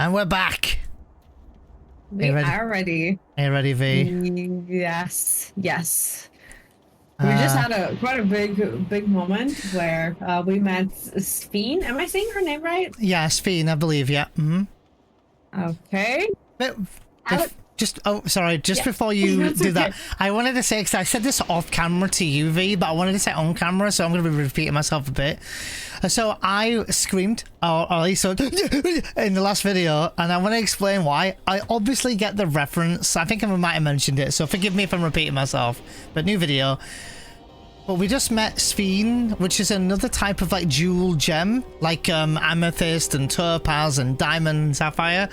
And we're back. We are ready. Are you ready, V? Yes. We just had quite a big moment where we met Sphene. Am I saying her name right? Yeah, Sphene, I believe. Yeah. Okay. Just before you do that, I wanted to say, because I said this off camera to you, V, but I wanted to say on camera, so I'm going to be repeating myself a bit. So I screamed, or at least in the last video, and I want to explain why. I obviously get the reference. I think I might have mentioned it, so forgive me if I'm repeating myself. But new video. But we just met Sphene, which is another type of like jewel gem, like amethyst and topaz and diamond and sapphire.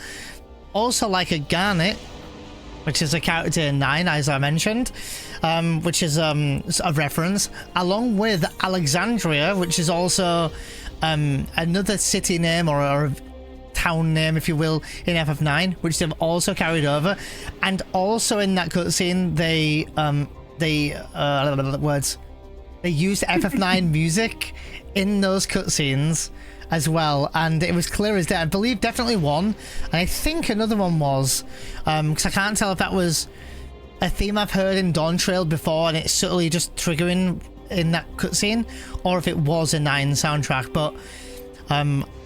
Also like a garnet, which is a character in 9, as I mentioned, which is a reference, along with Alexandria, which is also another city name or a town name, if you will, in FF9, which they've also carried over. And also in that cutscene, they used FF9 music in those cutscenes as well, and it was clear as day. I believe definitely one, and I think another one was, because I can't tell if that was a theme I've heard in Dawntrail before and it's subtly just triggering in that cutscene, or if it was a 9 soundtrack. But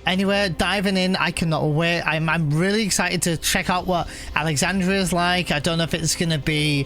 anyway, diving in, I cannot wait. I'm really excited to check out what Alexandria is like. I don't know if it's gonna be,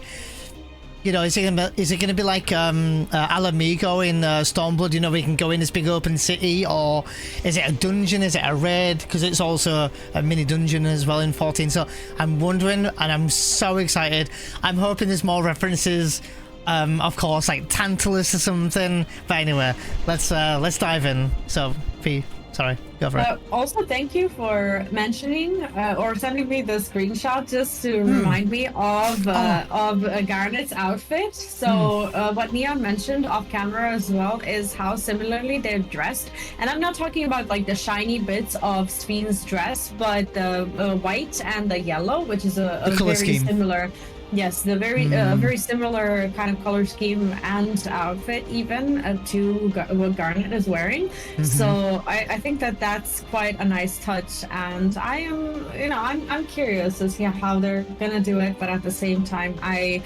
you know, is it gonna be like Alamigo in Stormblood, you know, where you can go in this big open city, or is it a dungeon? Is it a raid? Because it's also a mini dungeon as well in 14. So I'm wondering, and I'm so excited. I'm hoping there's more references, of course, like Tantalus or something. But anyway, let's dive in. So V, sorry, go for it. Also, thank you for mentioning or sending me the screenshot just to remind me of Garnet's outfit. So what Neon mentioned off camera as well is how similarly they're dressed. And I'm not talking about like the shiny bits of Sphene's dress, but the white and the yellow, which is a very similar. Yes, the very similar kind of color scheme and outfit even to what Garnet is wearing. So I think that that's quite a nice touch, and I am, you know, I'm curious to see how they're gonna do it. But at the same time, I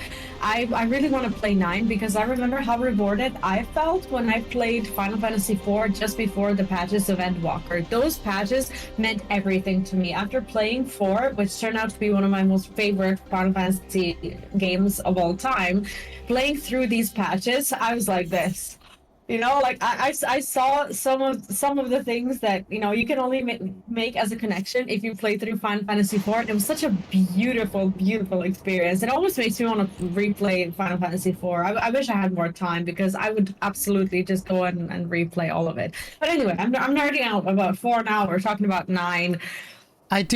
really want to play 9 because I remember how rewarded I felt when I played Final Fantasy IV just before the patches of Endwalker. Those patches meant everything to me. After playing 4, which turned out to be one of my most favorite Final Fantasy games of all time, playing through these patches, I was like this. You know, like I saw some of the things that, you know, you can only make as a connection if you play through Final Fantasy IV. It was such a beautiful experience. It almost makes me want to replay Final Fantasy IV. I wish I had more time because I would absolutely just go and replay all of it. But anyway, I'm nerding out about 4 now. We're talking about 9. I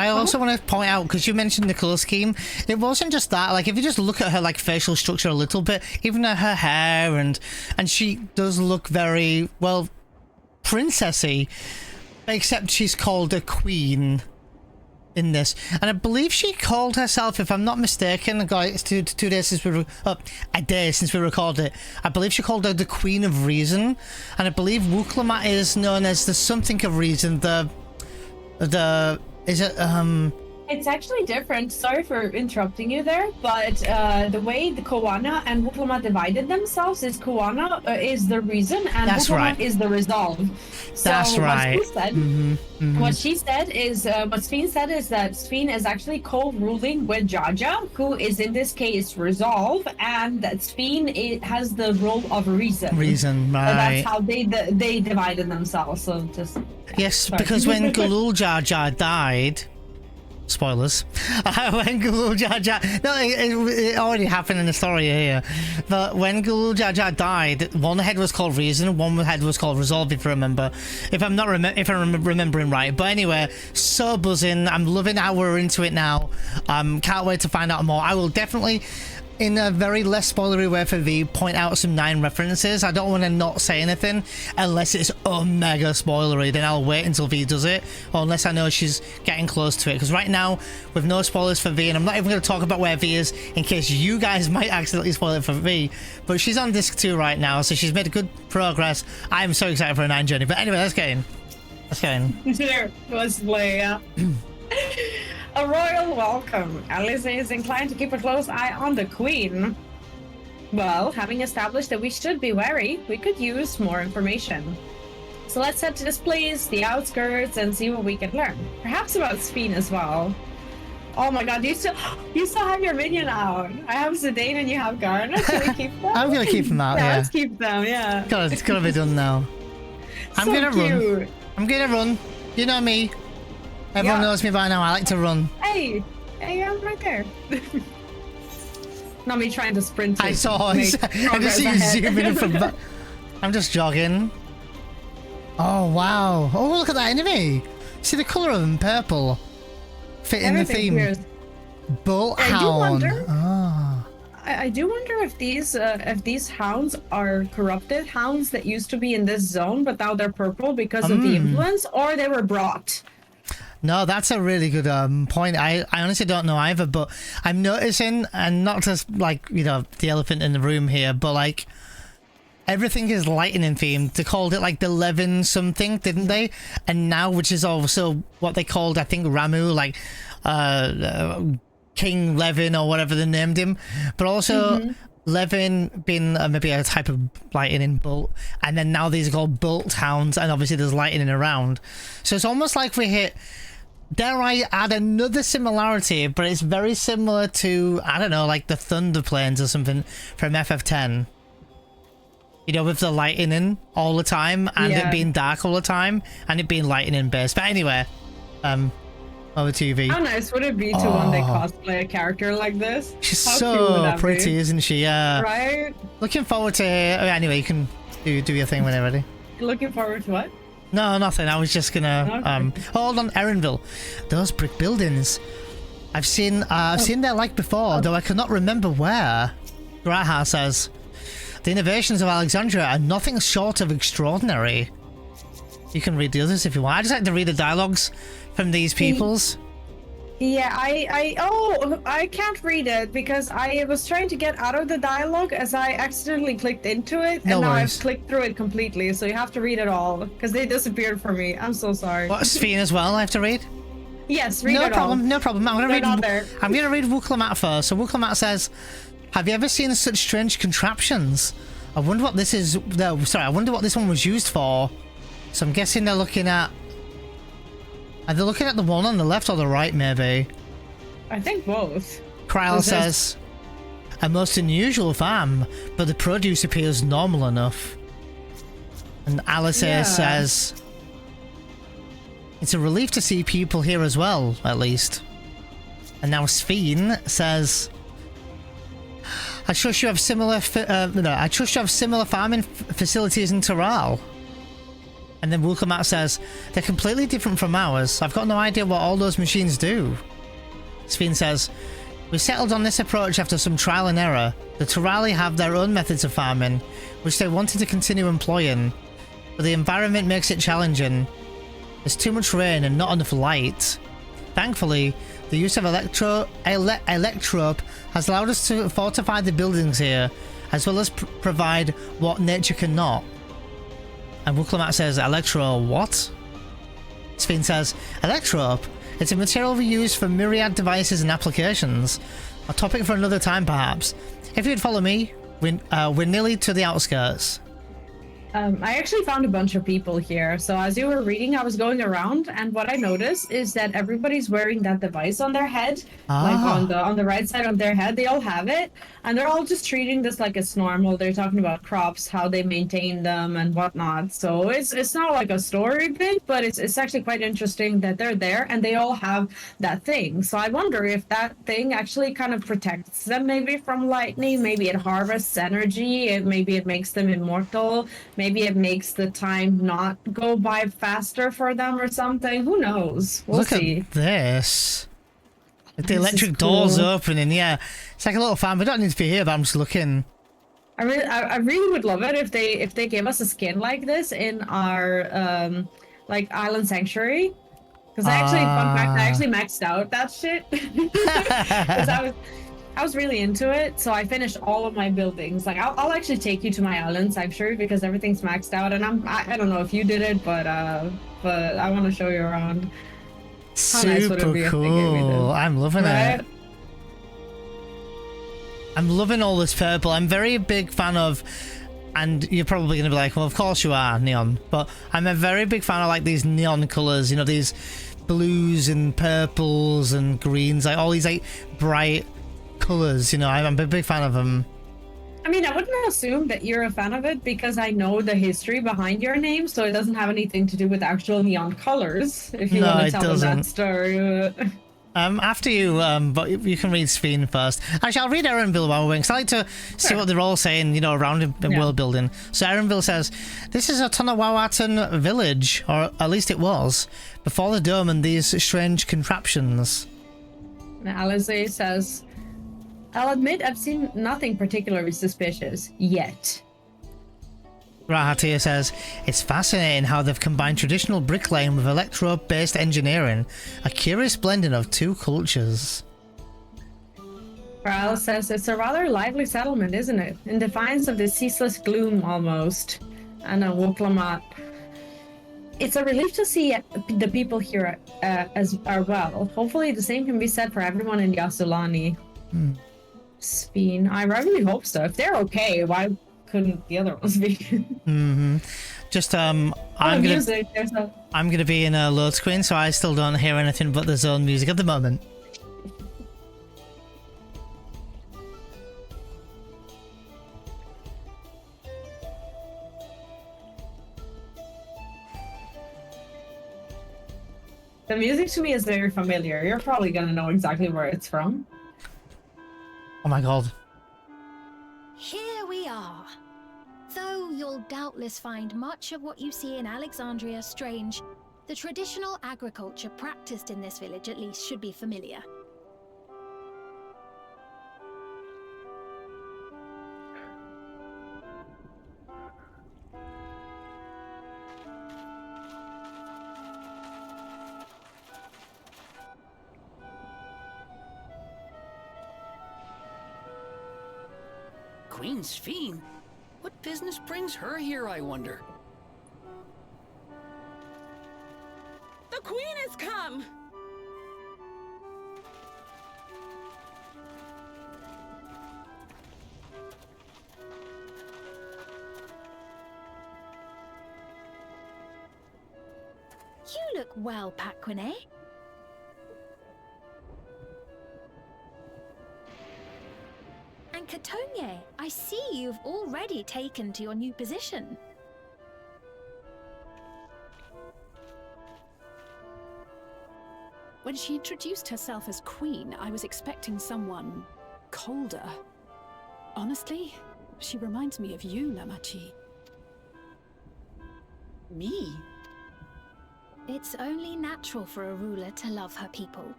also want to point out, because you mentioned the color scheme, it wasn't just that. Like, if you just look at her like facial structure a little bit, even at her hair, and she does look very, well, princessy, except she's called a queen in this. And I believe she called herself, if I'm not mistaken, it's 2 days since a day since we recorded it, I believe she called her the Queen of Reason. And I believe Wuk Lamat is known as the something of reason, It's actually different. Sorry for interrupting you there, but the way the Koana and Wuk Lamat divided themselves is Koana is the reason and Wuk Lamat is the resolve. So that's right. What Sphene said is that Sphene is actually co-ruling with Jaja, who is in this case resolve, and that Sphene has the role of reason. Reason, right? And that's how they divided themselves. So just because when Galul Jaja died. Spoilers. When Galul Jaja... No, it already happened in the story here. But when Galul Jaja died, one head was called Reason, one head was called Resolve, if you remember. If I'm remembering right. But anyway, so buzzing. I'm loving how we're into it now. Can't wait to find out more. I will definitely, in a very less spoilery way for V, point out some 9 references. I don't want to not say anything unless it's mega spoilery. Then I'll wait until V does it, or unless I know she's getting close to it. Because right now, with no spoilers for V, and I'm not even going to talk about where V is in case you guys might accidentally spoil it for V, but she's on disc 2 right now, so she's made good progress. I'm so excited for a 9 journey. But anyway, let's get in. Let's go in. There was Leia. A royal welcome. Alice is inclined to keep a close eye on the queen. Well, having established that we should be wary, we could use more information. So let's head to this place, the outskirts, and see what we can learn. Perhaps about Sphene as well. Oh my god, you still have your minion out. I have Zidane and you have Garnet. Should we keep them? I'm gonna keep them out, yeah. Let's keep them, yeah. It's gotta be done now. I'm gonna run. I'm gonna run. You know me. Everyone knows me by now. I like to run. Hey, I'm right there. Not me trying to sprint. I saw. I just see you zooming in from back. I'm just jogging. Oh wow! Oh look at that enemy. See the colour of them, purple. Fitting the theme. Bolt hound. I do wonder if these hounds are corrupted hounds that used to be in this zone, but now they're purple because of the influence, or they were brought. No, that's a really good point. I honestly don't know either, but I'm noticing, and not just like, you know, the elephant in the room here, but like everything is lightning themed. They called it like the Levin something, didn't they? And now, which is also what they called, I think, Ramu, like King Levin or whatever they named him. But also Levin being maybe a type of lightning bolt, and then now these are called bolt hounds, and obviously there's lightning around. So it's almost like we hit, dare I add another similarity, but it's very similar to, I don't know, like the Thunder Plains or something from FF10. You know, with the lightning all the time, and it being dark all the time, and it being lightning based. But anyway, over to you, V. How nice would it be to one day cosplay a character like this? She's so pretty, isn't she? Yeah. Right? Looking forward to... anyway, you can do your thing when you're ready. Looking forward to what? No, nothing. I was just gonna... hold on, Erenville. Those brick buildings. I've seen their like before, though I cannot remember where. Graha says... The innovations of Alexandria are nothing short of extraordinary. You can read the others if you want. I just like to read the dialogues from these peoples. Yeah, I can't read it because I was trying to get out of the dialogue as I accidentally clicked into it, and now I've clicked through it completely. So you have to read it all because they disappeared for me. I'm so sorry. What, Sphene as well? I have to read. Yes, read it all. No problem. I'm gonna read Wuk Lamat first. So Wuk Lamat says, "Have you ever seen such strange contraptions? I wonder what this is. No, sorry, I wonder what this one was used for." So I'm guessing they're looking at... Are they looking at the one on the left or the right, maybe? I think both. Kryl says, "A most unusual farm, but the produce appears normal enough." And Alice says, "It's a relief to see people here as well, at least." And now Sphene says, "I trust you have similar farming facilities in Tural." And then Wuk Lamat says, "They're completely different from ours. I've got no idea what all those machines do." Sphene says, "We settled on this approach after some trial and error. The Turali have their own methods of farming, which they wanted to continue employing, but the environment makes it challenging. There's too much rain and not enough light. Thankfully, the use of electrope has allowed us to fortify the buildings here, as well as provide what nature cannot." And Wuk Lamat says, "Electro what?" Sphene says, "Electrope. It's a material we use for myriad devices and applications. A topic for another time, perhaps. If you'd follow me, we're nearly to the outskirts." I actually found a bunch of people here. So as you were reading, I was going around, and what I noticed is that everybody's wearing that device on their head, like on the right side of their head. They all have it, and they're all just treating this like it's normal. They're talking about crops, how they maintain them, and whatnot. So it's not like a story bit, but it's actually quite interesting that they're there and they all have that thing. So I wonder if that thing actually kind of protects them, maybe from lightning. Maybe it harvests energy. Maybe it makes them immortal. Maybe it makes the time not go by faster for them or something. Who knows? We'll see. Look at this. Like the This electric is cool. doors opening, yeah. It's like a little fan. We don't need to be here, but I'm just looking. I really would love it if they gave us a skin like this in our like island sanctuary. Because fun fact, I actually maxed out that shit. Because I was really into it, so I finished all of my buildings. Like, I'll actually take you to my islands, I'm sure, because everything's maxed out. And I don't know if you did it, but I want to show you around. How nice would it Super be if they gave me cool. this? I'm loving Right? it. I'm loving all this purple. I'm very big fan of, and you're probably going to be like, well, of course you are, Neon. But I'm a very big fan of like these neon colors, you know, these blues and purples and greens, like all these like bright colors, you know. I'm a big fan of them. I mean, I wouldn't assume that you're a fan of it because I know the history behind your name, so it doesn't have anything to do with actual neon colors. If you want to tell them that story. After you, but you can read Sphene first. Actually, I'll read Erenville while we're waiting, because I like to see what they're all saying, you know, around world building. So Erenville says, this is a Tonawawatan village, or at least it was, before the dome and these strange contraptions. Alize says, I'll admit I've seen nothing particularly suspicious yet. Rahatia says, it's fascinating how they've combined traditional bricklaying with electro-based engineering, a curious blending of two cultures. Tural says, it's a rather lively settlement, isn't it? In defiance of the ceaseless gloom, almost. And Wuk Lamat. It's a relief to see the people here as are well. Hopefully the same can be said for everyone in Yasulani. Sphene, I really hope so. If they're okay, why couldn't the other ones be? Just I'm gonna be in a load screen, so I still don't hear anything but the zone music at the moment. The music to me is very familiar. You're probably gonna know exactly where it's from. Oh my god. Here we are. Though you'll doubtless find much of what you see in Alexandria strange, the traditional agriculture practiced in this village at least should be familiar. Queen Sphene? What business brings her here, I wonder? The Queen has come! You look well, Paquine. And Katonye, I see you've already taken to your new position. When she introduced herself as Queen, I was expecting someone colder. Honestly, she reminds me of you, Lamachi. Me? It's only natural for a ruler to love her people.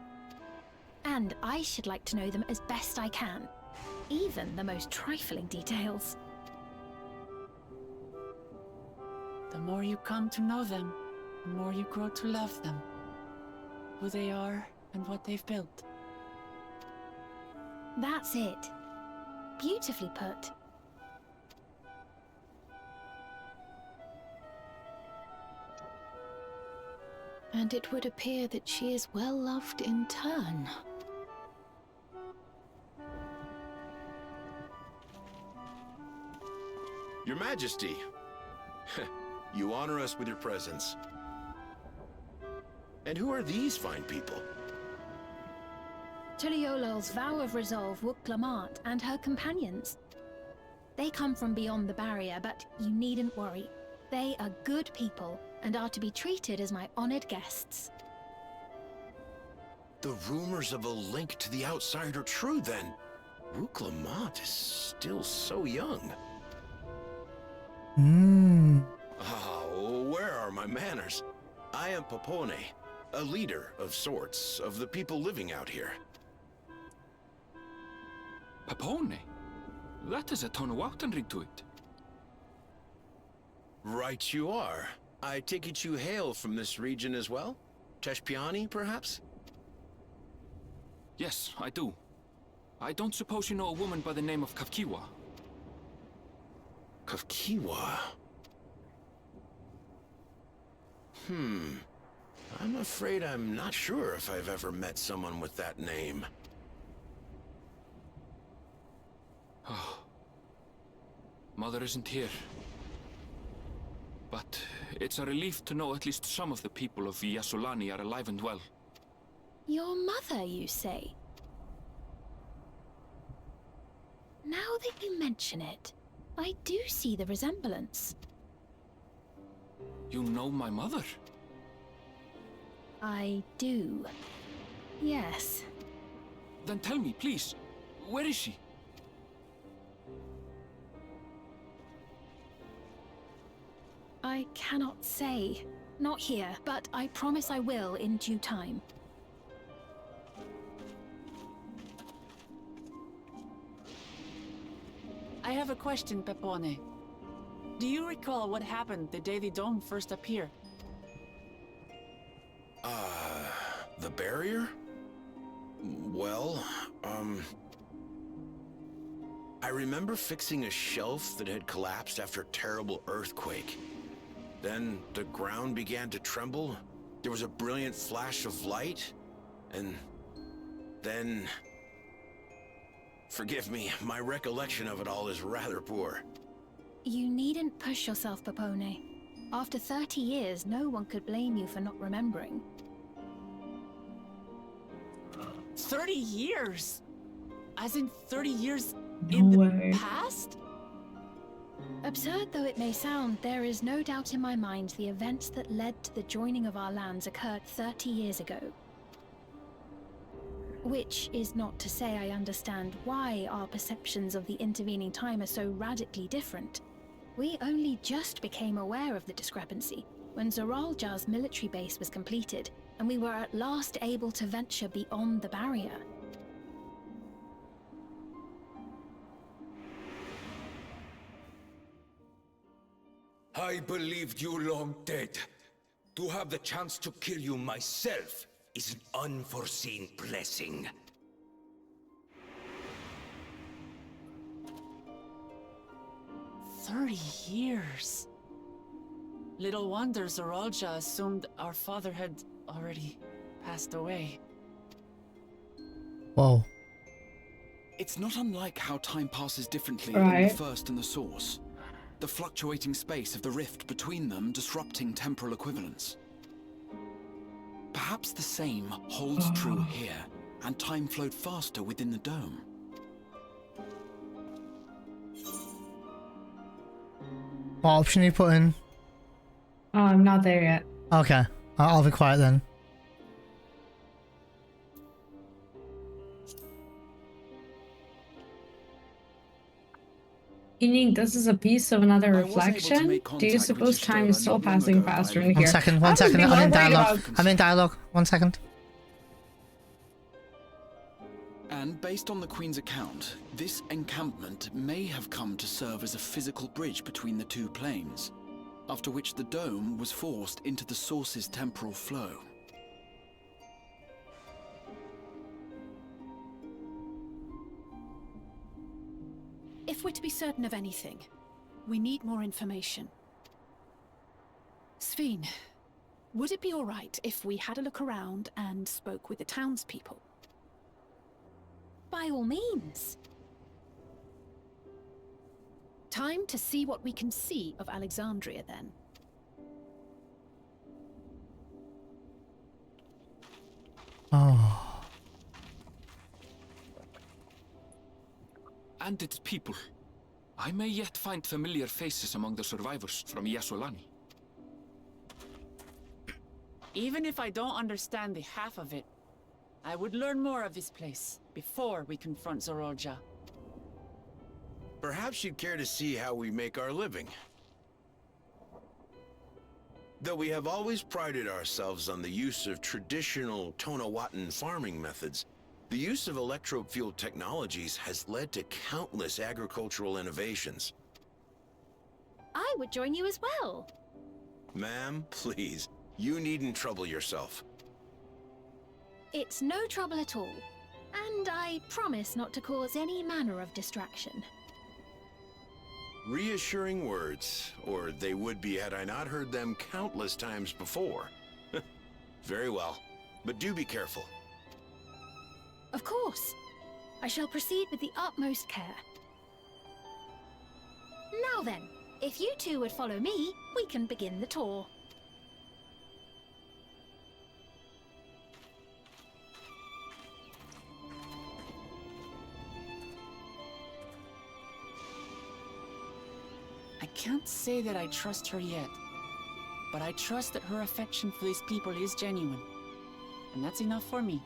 And I should like to know them as best I can. Even the most trifling details. The more you come to know them, the more you grow to love them. Who they are and what they've built. That's it. Beautifully put. And it would appear that she is well loved in turn. Your Majesty, you honor us with your presence. And who are these fine people? Tuliyollal's vow of resolve, Wuk Lamat, and her companions. They come from beyond the barrier, but you needn't worry. They are good people and are to be treated as my honored guests. The rumors of a link to the outside are true then. Wuk Lamat is still so young. Oh, where are my manners? I am Popone, a leader of sorts of the people living out here. Papone? That is a Tonawatan ring to it. Right you are. I take it you hail from this region as well? Teshpiani, perhaps? Yes, I do. I don't suppose you know a woman by the name of Kafkiwa? Kafkiwa? I'm afraid I'm not sure if I've ever met someone with that name. Mother isn't here. But it's a relief to know at least some of the people of Yasolani are alive and well. Your mother, you say? Now that you mention it, I do see the resemblance. You know my mother? I do. Yes. Then tell me, please, where is she? I cannot say. Not here, but I promise I will in due time. I have a question, Pepone. Do you recall what happened the day the dome first appeared? The barrier? Well, I remember fixing a shelf that had collapsed after a terrible earthquake. Then the ground began to tremble. There was a brilliant flash of light, and then... Forgive me, my recollection of it all is rather poor. You needn't push yourself, Pepone. After 30 years, no one could blame you for not remembering. 30 years? As in 30 years No in way. the past? Absurd though it may sound, there is no doubt in my mind the events that led to the joining of our lands occurred 30 years ago. Which is not to say I understand why our perceptions of the intervening time are so radically different. We only just became aware of the discrepancy when Zoralja's military base was completed, and we were at last able to venture beyond the barrier. I believed you long dead. To have the chance to kill you myself is an unforeseen blessing. Years. Little wonder Zoralja assumed our father had already passed away. Whoa. It's not unlike how time passes differently Right. in the first and the source. The fluctuating space of the rift between them disrupting temporal equivalence. Perhaps the same holds true here, and time flowed faster within the dome. What option are you put in? Oh, I'm not there yet. Okay, I'll be quiet then. Meaning this is a piece of another I was able to reflection? make Do you contact with suppose the time is Stola still not long passing ago faster by in here? One second, I would be I'm more in worried dialogue. about- I'm in dialogue. 1 second. And based on the Queen's account, this encampment may have come to serve as a physical bridge between the two planes, after which the dome was forced into the source's temporal flow. If we're to be certain of anything, we need more information. Sveen, would it be all right if we had a look around and spoke with the townspeople? By all means. Time to see what we can see of Alexandria, then. Oh. And its people. I may yet find familiar faces among the survivors from Yasolani. Even if I don't understand the half of it, I would learn more of this place before we confront Zoralja. Perhaps you'd care to see how we make our living. Though we have always prided ourselves on the use of traditional Tonawatan farming methods, the use of electro-fueled technologies has led to countless agricultural innovations. I would join you as well. Ma'am, please, you needn't trouble yourself. It's no trouble at all. And I promise not to cause any manner of distraction. Reassuring words, or they would be had I not heard them countless times before. Very well, but do be careful. Of course. I shall proceed with the utmost care. Now then, if you two would follow me, we can begin the tour. I can't say that I trust her yet, but I trust that her affection for these people is genuine, and that's enough for me.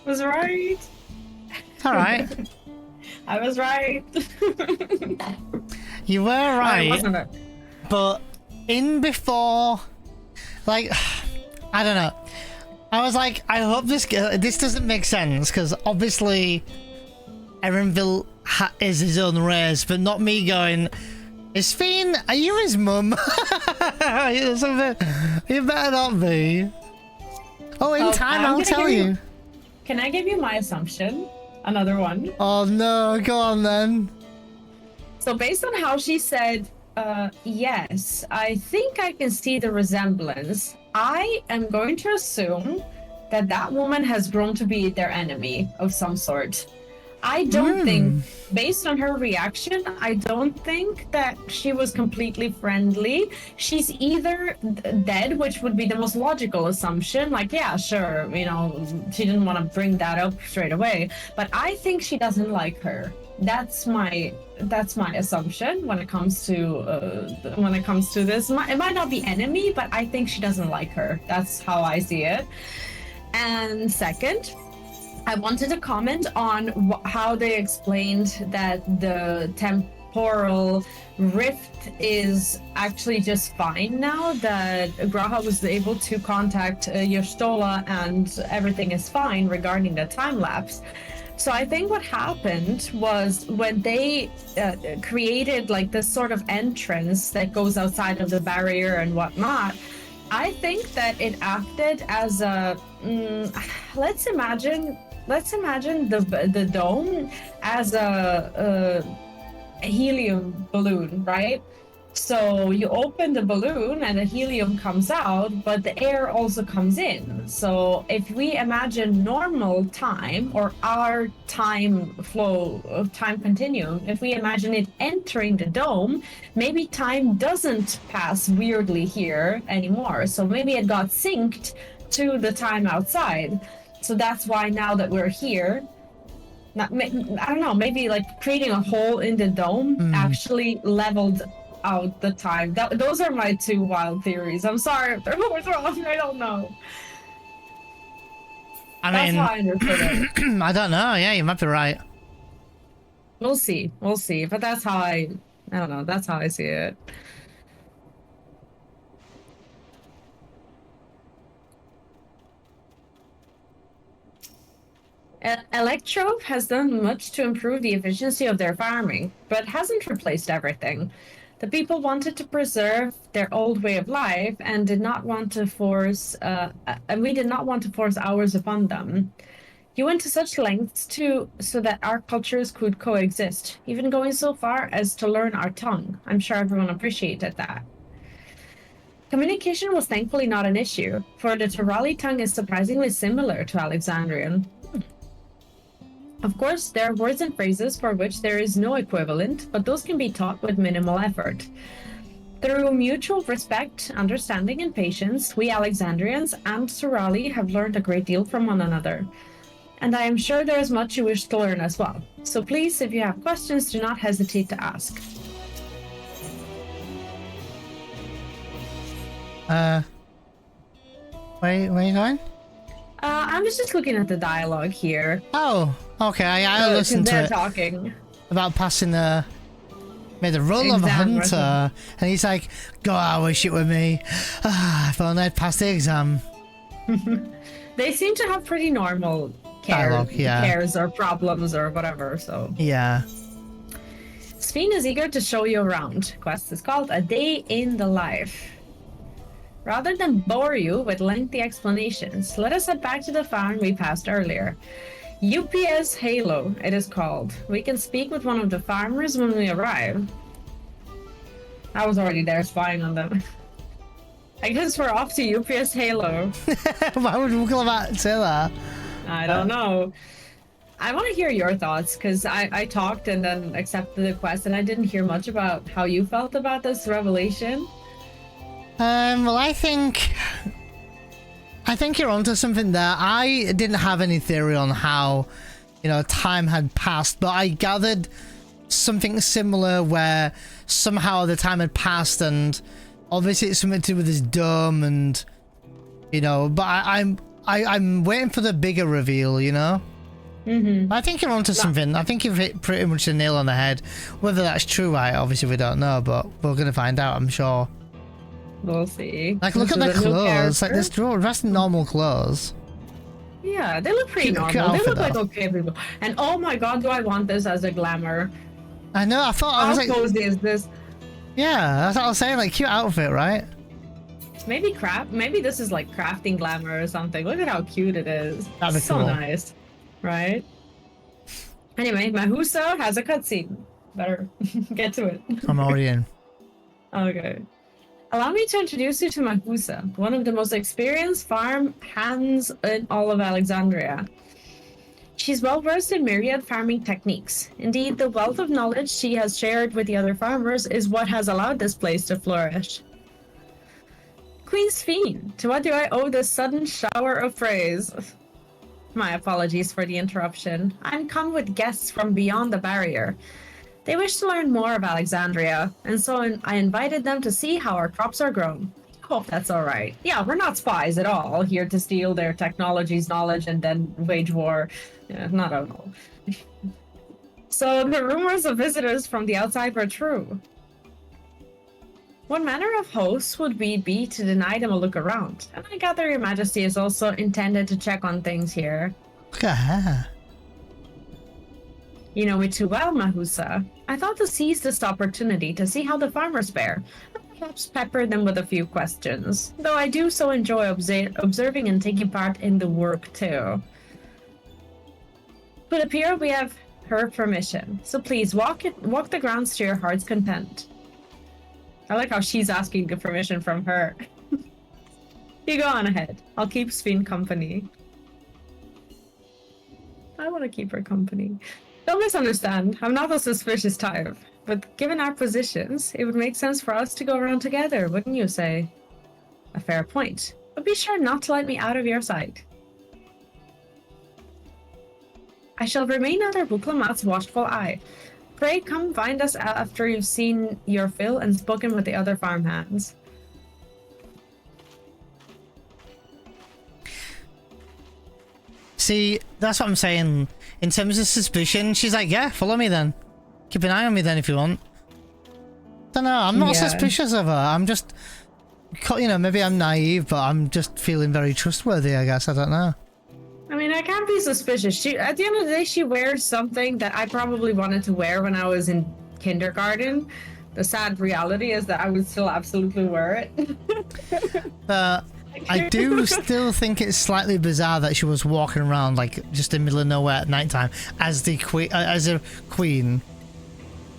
Was right. All right. I was right. You were right. Wasn't it? But in before, like, I don't know. I was like, I hope this doesn't make sense, because obviously Erenville is his own race, but not me going, is Fiend, are you his mum? You better not be. Oh, in time I'll tell you. Can I give you my assumption? Another one. Oh no, go on then. So based on how she said, yes, I think I can see the resemblance. I am going to assume that that woman has grown to be their enemy of some sort. I don't think, based on her reaction, I don't think that she was completely friendly. She's either dead, which would be the most logical assumption. Like, yeah, sure, you know, she didn't want to bring that up straight away. But I think she doesn't like her. That's my assumption when it comes to this. It might not be enemy, but I think she doesn't like her. That's how I see it. And second, I wanted to comment on how they explained that the temporal rift is actually just fine now, that Graha was able to contact Eorzea and everything is fine regarding the time lapse. So I think what happened was when they created like this sort of entrance that goes outside of the barrier and whatnot, I think that it acted as a let's imagine the dome as a helium balloon, right? So you open the balloon and the helium comes out, but the air also comes in. So if we imagine normal time, or our time flow of time continuum, if we imagine it entering the dome, maybe time doesn't pass weirdly here anymore. So maybe it got synced to the time outside. So that's why now that we're here, I don't know, maybe like creating a hole in the dome actually leveled out the time. Those are my two wild theories. I'm sorry if they're both wrong. I don't know. That's how I understood it. I don't know. Yeah, you might be right. We'll see. We'll see. But that's how I don't know. That's how I see it. Electro has done much to improve the efficiency of their farming, but hasn't replaced everything. The people wanted to preserve their old way of life and did not want to force, and we did not want to force ours upon them. You went to such lengths so that our cultures could coexist, even going so far as to learn our tongue. I'm sure everyone appreciated that. Communication was thankfully not an issue, for the Turali tongue is surprisingly similar to Alexandrian. Of course, there are words and phrases for which there is no equivalent, but those can be taught with minimal effort. Through mutual respect, understanding, and patience, we Alexandrians and Turali have learned a great deal from one another. And I am sure there is much you wish to learn as well. So please, if you have questions, do not hesitate to ask. Where are you going? I was just looking at the dialogue here. Oh, okay. I listened to it. Talking About passing made the role of a hunter, and he's like, "God, I wish it were me. If only I'd passed the exam." They seem to have pretty normal Dialogue, yeah. cares or problems or whatever. So yeah. Sphene is eager to show you around. Quest is called A Day in the Life. Rather than bore you with lengthy explanations, let us head back to the farm we passed earlier. UPS Halo, it is called. We can speak with one of the farmers when we arrive. I was already there spying on them. I guess we're off to UPS Halo. Why would Wuk Lamat say that? I don't know. I want to hear your thoughts, because I talked and then accepted the quest, and I didn't hear much about how you felt about this revelation. Well, I think you're onto something there. I didn't have any theory on how, time had passed, but I gathered something similar where somehow the time had passed, and obviously it's something to do with this dome, and but I'm waiting for the bigger reveal, Mm-hmm. I think you're onto something. I think you've hit pretty much the nail on the head. Whether that's true, right? Obviously we don't know, but we're gonna find out, I'm sure. We'll see. Like, look at their clothes. Like, they're dressed in normal clothes. Yeah, they look pretty normal. They look like okay people. And oh my god, do I want this as a glamour? I know. I thought I was like, how cozy is this? Yeah, that's what I was saying. Like, cute outfit, right? Maybe Maybe this is like crafting glamour or something. Look at how cute it is. That'd be so cool. Nice, right? Anyway, Mahusa has a cutscene. Better get to it. I'm already in. Okay. Allow me to introduce you to Mahusa, one of the most experienced farm hands in all of Alexandria. She's well versed in myriad farming techniques. Indeed, the wealth of knowledge she has shared with the other farmers is what has allowed this place to flourish. Queen Sphene, to what do I owe this sudden shower of praise? My apologies for the interruption. I'm come with guests from beyond the barrier. They wish to learn more of Alexandria, and so I invited them to see how our crops are grown. Hope that's all right. Yeah, we're not spies at all, here to steal their technology's knowledge and then wage war. Yeah, not at all. So the rumors of visitors from the outside were true. What manner of hosts would we be to deny them a look around? And I gather your majesty is also intended to check on things here. Look at her. You know me too well, Mahusa. I thought to seize this opportunity to see how the farmers fare, and perhaps pepper them with a few questions, though I do so enjoy observing and taking part in the work too. But appear we have her permission, so please walk the grounds to your heart's content. I like how she's asking the permission from her. You go on ahead. I'll keep Sphene company. I want to keep her company. Don't misunderstand, I'm not a suspicious type, but given our positions, it would make sense for us to go around together, wouldn't you say? A fair point, but be sure not to let me out of your sight. I shall remain under Wuk Lamat's watchful eye. Pray come find us after you've seen your fill and spoken with the other farmhands. See, that's what I'm saying. In terms of suspicion, she's like, yeah, follow me then. Keep an eye on me then if you want. Don't know, I'm not suspicious of her. I'm just, maybe I'm naive, but I'm just feeling very trustworthy, I guess. I don't know. I mean, I can't be suspicious. At the end of the day, she wears something that I probably wanted to wear when I was in kindergarten. The sad reality is that I would still absolutely wear it. I do still think it's slightly bizarre that she was walking around like just in the middle of nowhere at nighttime as a queen.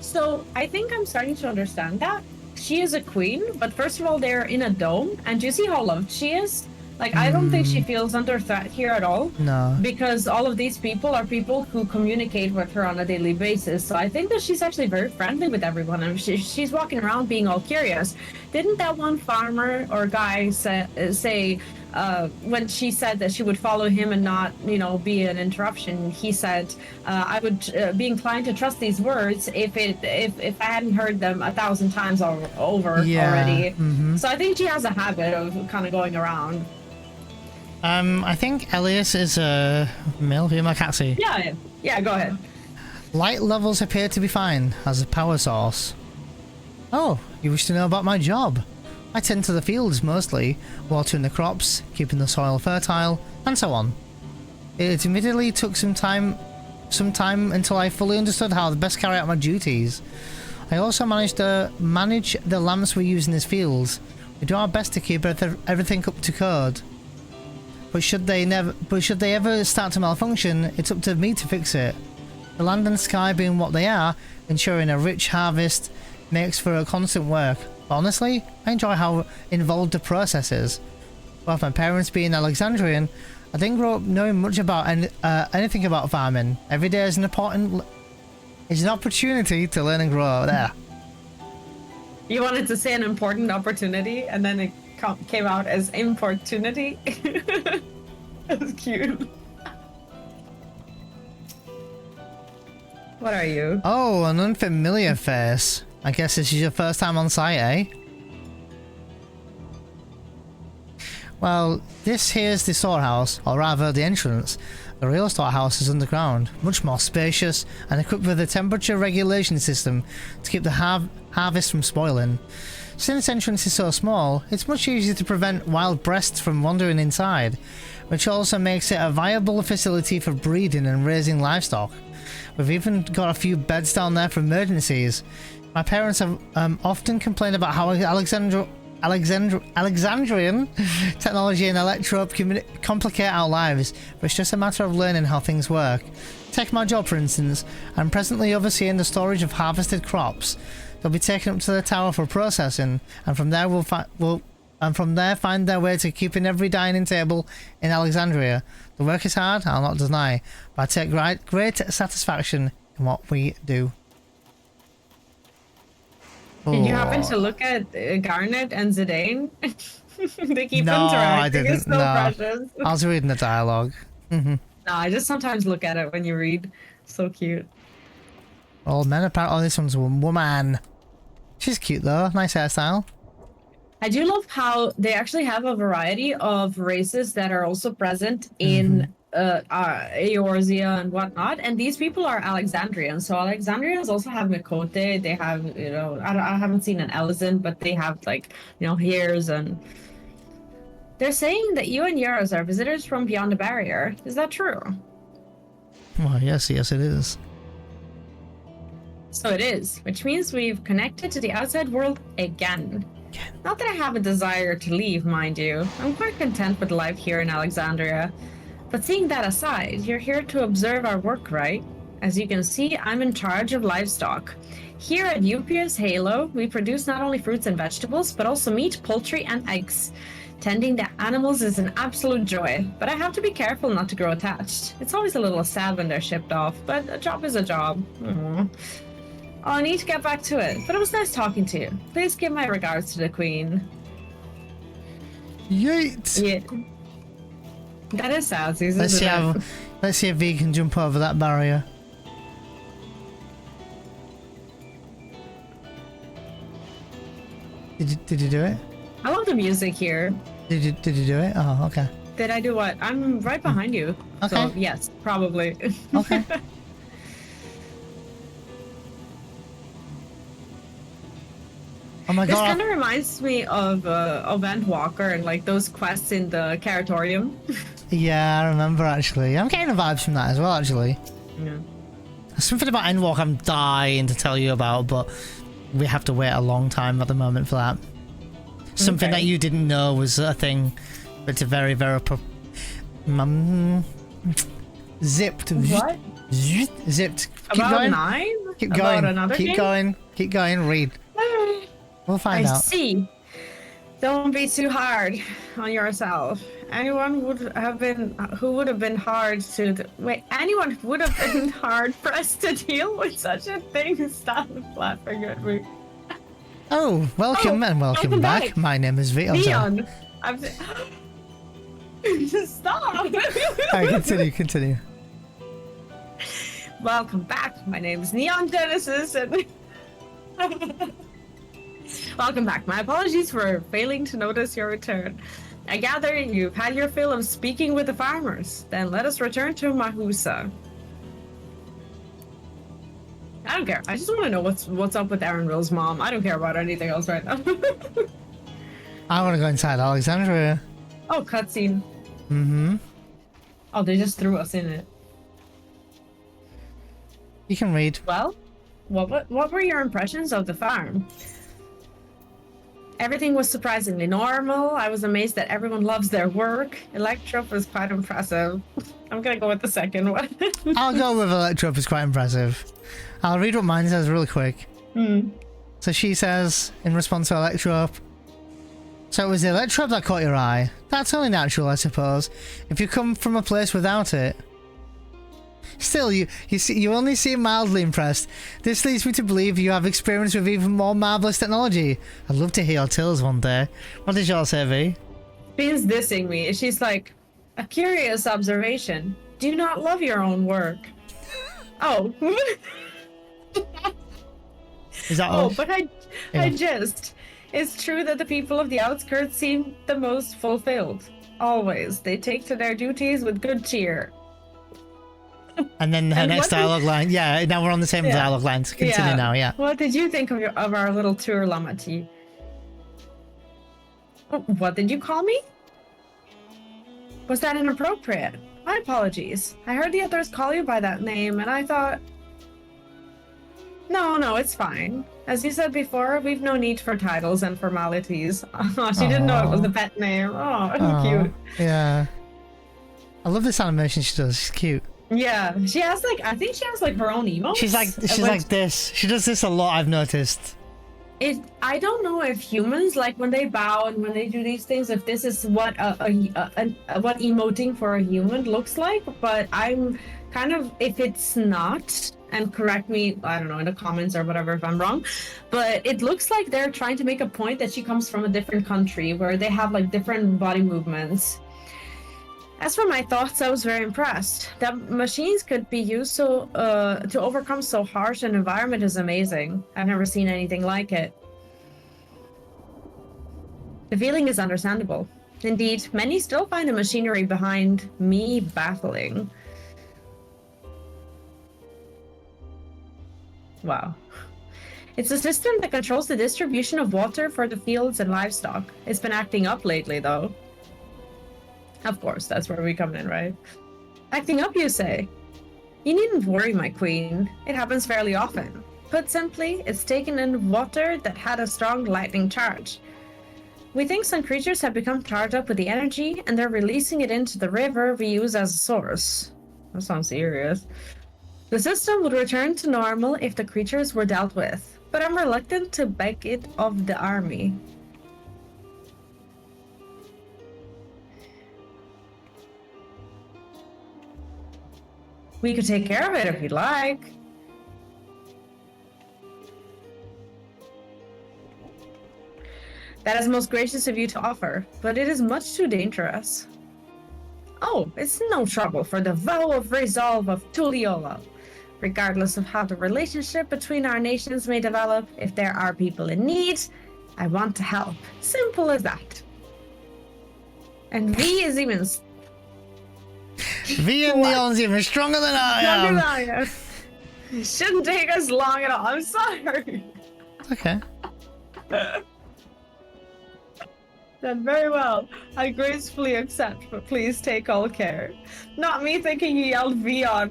So I think I'm starting to understand that. She is a queen, but first of all, they're in a dome, and do you see how loved she is? Like, I don't think she feels under threat here at all. No. Because all of these people are people who communicate with her on a daily basis. So I think that she's actually very friendly with everyone. I mean, she's walking around being all curious. Didn't that one farmer or guy say when she said that she would follow him and not, you know, be an interruption, he said, I would be inclined to trust these words if I hadn't heard them 1,000 times over already. So I think she has a habit of kind of going around. I think Elias is a male, female, I can't see. Yeah, go ahead. Light levels appear to be fine as a power source. Oh, you wish to know about my job? I tend to the fields mostly, watering the crops, keeping the soil fertile, and so on. It admittedly took some time until I fully understood how to best carry out my duties. I also manage the lamps we use in these fields. We do our best to keep everything up to code. But should they ever start to malfunction, it's up to me to fix it. The land and sky being what they are, ensuring a rich harvest makes for a constant work. But honestly, I enjoy how involved the process is. With my parents being Alexandrian, I didn't grow up knowing much about anything about farming. Every day is an opportunity to learn and grow there. You wanted to say an important opportunity, and then it came out as importunity. That's cute. What are you? Oh, an unfamiliar face. I guess this is your first time on site, eh? Well, this here's the storehouse, or rather the entrance. The real storehouse is underground, much more spacious and equipped with a temperature regulation system to keep the harvest from spoiling. Since the entrance is so small, it's much easier to prevent wild beasts from wandering inside, which also makes it a viable facility for breeding and raising livestock. We've even got a few beds down there for emergencies. My parents have often complained about how Alexandrian technology and electrope complicate our lives, but it's just a matter of learning how things work. Take my job for instance. I'm presently overseeing the storage of harvested crops. They'll be taken up to the tower for processing, and from there find their way to keeping every dining table in Alexandria. The work is hard, I'll not deny, but I take great satisfaction in what we do. Did you happen to look at Garnet and Zidane? They keep No, interacting. I didn't. It's so No. precious. I was reading the dialogue. No, I just sometimes look at it when you read. So cute. Old men apparently. Oh, this one's a woman. She's cute though. Nice hairstyle. I do love how they actually have a variety of races that are also present in Eorzea and whatnot, and these people are Alexandrians. So Alexandrians also have Mikote. They have, you know, I haven't seen an Elezen, but they have like, you know, hairs, and they're saying that you and Yaros are visitors from beyond the barrier. Is that true? Well, yes, it is. So it is, which means we've connected to the outside world again. Not that I have a desire to leave, mind you. I'm quite content with life here in Alexandria. But seeing that aside, you're here to observe our work, right? As you can see, I'm in charge of livestock. Here at Upia's Halo, we produce not only fruits and vegetables, but also meat, poultry, and eggs. Tending the animals is an absolute joy, but I have to be careful not to grow attached. It's always a little sad when they're shipped off, but a job is a job. Aww. I need to get back to it, but it was nice talking to you. Please give my regards to the Queen. Yeet! Yeah. That is sad, Susan. Let's see if V can jump over that barrier. Did you do it? I love the music here. Did you do it? Oh, okay. Did I do what? I'm right behind you. Okay. So yes, probably. Okay. Oh my This god. kind of reminds me of Endwalker and like those quests in the Caratorium. Yeah, I remember actually. I'm getting the vibes from that as well, actually. Yeah. There's something about Endwalk I'm dying to tell you about, but we have to wait a long time at the moment for that. Something that you didn't know was a thing, but it's a very, very zipped. What? Zipped. Keep About going. 9? Keep About going. another Keep game? going. Keep going. Read. We'll find I out. see. Don't be too hard on yourself. Anyone would have been hard pressed to deal with such a thing. Stop laughing at me. Oh, welcome and welcome back. My name is Leon. Leon. Stop! Alright, continue. Welcome back. My name is Neon Genesis, and welcome back. My apologies for failing to notice your return. I gather you've had your fill of speaking with the farmers. Then let us return to Mahusa. I don't care. I just want to know what's up with Aaronville's mom. I don't care about anything else right now. I want to go inside Alexandria. Oh, cutscene. Mm-hmm. Oh, they just threw us in it. You can read. Well, what were your impressions of the farm? Everything was surprisingly normal. I was amazed that everyone loves their work. Electro was quite impressive. I'm gonna go with the second one. I'll go with Electro, it's quite impressive. I'll read what mine says really quick. So she says, in response to Electro, so it was the Electro that caught your eye. That's only natural, I suppose, if you come from a place without it. Still, you only seem mildly impressed. This leads me to believe you have experience with even more marvelous technology. I'd love to hear your tales one day. What did y'all say, V? She's dissing me. She's like, a curious observation. Do you not love your own work? Oh. Is that all? But I just. It's true that the people of the outskirts seem the most fulfilled. Always. They take to their duties with good cheer. And then her next dialogue line. Yeah, now we're on the same dialogue lines. Continue now, yeah. What did you think of our little Tural Lamat? What did you call me? Was that inappropriate? My apologies. I heard the others call you by that name, and I thought... No, it's fine. As you said before, we've no need for titles and formalities. Oh, she didn't know it was the pet name. Oh, cute. Yeah. I love this animation she does. She's cute. Yeah, she has I think she has her own emotes. She's like this. She does this a lot, I've noticed. I don't know if humans, when they bow and when they do these things, if this is what what emoting for a human looks like, but I'm kind of, if it's not, and correct me, I don't know, in the comments or whatever if I'm wrong, but it looks like they're trying to make a point that she comes from a different country where they have different body movements. As for my thoughts, I was very impressed. That machines could be used to overcome so harsh an environment is amazing. I've never seen anything like it. The feeling is understandable. Indeed, many still find the machinery behind me baffling. Wow. It's a system that controls the distribution of water for the fields and livestock. It's been acting up lately, though. Of course, that's where we come in, right? Acting up, you say? You needn't worry, my queen. It happens fairly often. Put simply, it's taken in water that had a strong lightning charge. We think some creatures have become charged up with the energy, and they're releasing it into the river we use as a source. That sounds serious. The system would return to normal if the creatures were dealt with, but I'm reluctant to beg it of the army. We could take care of it if you'd like. That is most gracious of you to offer, but it is much too dangerous. Oh, it's no trouble for the vow of resolve of Tuliyollal. Regardless of how the relationship between our nations may develop, if there are people in need, I want to help. Simple as that. And V is even... V and Neon's even stronger than I am. It shouldn't take us long at all. I'm sorry. Okay. Done very well. I gracefully accept, but please take all care. Not me thinking he yelled V on.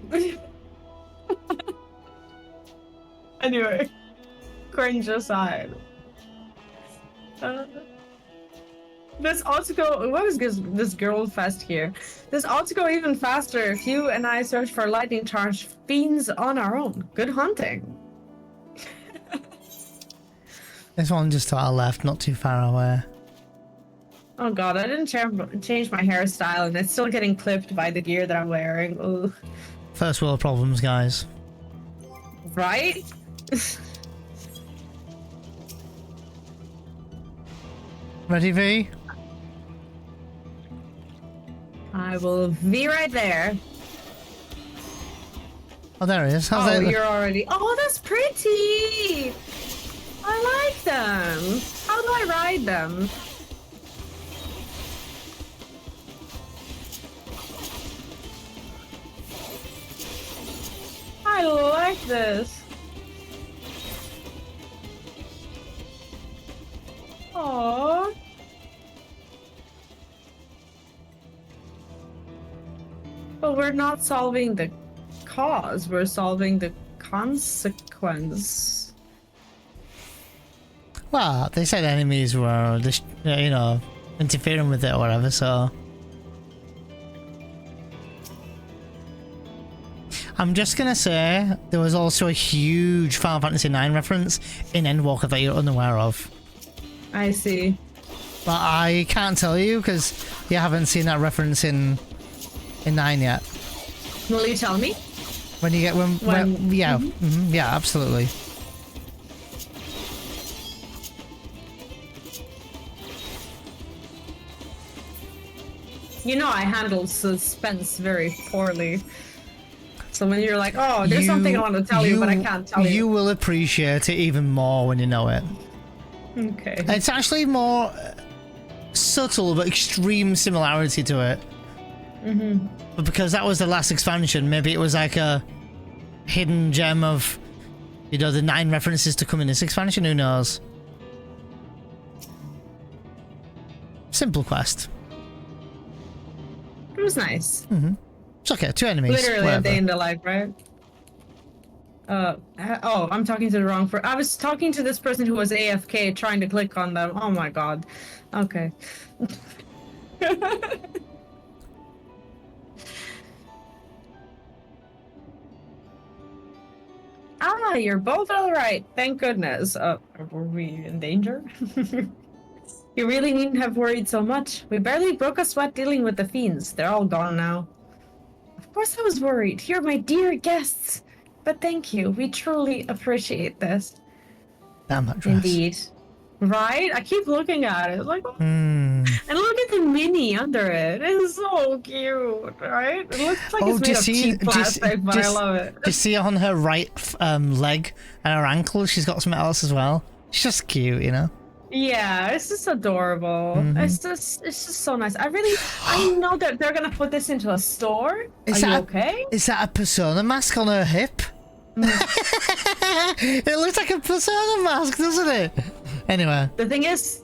Anyway, cringe aside. This ought to go. What is this girl fest here? This ought to go even faster if you and I search for lightning charged fiends on our own. Good hunting. This one just to our left, not too far away. Oh god, I didn't change my hairstyle and it's still getting clipped by the gear that I'm wearing. Ugh. First world problems, guys. Right? Ready, V? I will be right there. Oh, there it is. Oh, you're already... Oh, that's pretty! I like them. How do I ride them? I like this. Aww. But we're not solving the cause, we're solving the consequence. Well, they said enemies were just, you know, interfering with it or whatever, so... I'm just gonna say, there was also a huge Final Fantasy IX reference in Endwalker that you're unaware of. I see. But I can't tell you, because you haven't seen that reference in 9 yet. Will you tell me? When you get... yeah, yeah, absolutely. You know I handle suspense very poorly. So when you're like, oh, there's something I want to tell you, but I can't tell you. You will appreciate it even more when you know it. Okay. It's actually more subtle but extreme similarity to it. But because that was the last expansion, maybe it was like a hidden gem of, you know, the 9 references to come in this expansion, who knows? Simple quest. It was nice. It's okay, 2 enemies. Literally whatever. a day in the life, right? Oh, I'm talking to the wrong I was talking to this person who was AFK trying to click on them. Oh my god. Okay. Ah, you're both all right. Thank goodness. Were we in danger? You really needn't have worried so much. We barely broke a sweat dealing with the fiends. They're all gone now. Of course I was worried. You're my dear guests. But thank you. We truly appreciate this. Damn that dress. Indeed. Right? I keep looking at it. Like, and look at the mini under it. It's so cute, right? It looks like it's made of cheap plastic, but I love it. Do you see on her right leg and her ankle, she's got something else as well? It's just cute, you know? Yeah, it's just adorable. It's just so nice. I know that they're gonna put this into a store. Are you okay? Is that a persona mask on her hip? It looks like a persona mask, doesn't it? Anyway. The thing is,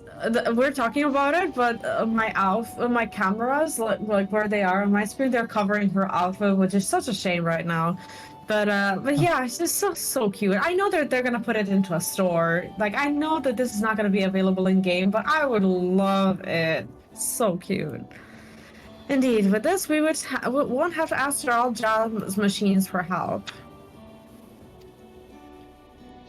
we're talking about it, but my cameras, like where they are on my screen, they're covering her outfit, which is such a shame right now. But yeah, it's just so cute. I know they're gonna put it into a store. Like, I know that this is not gonna be available in game, but I would love it. So cute. Indeed, with this, we won't have to ask Tural machines for help.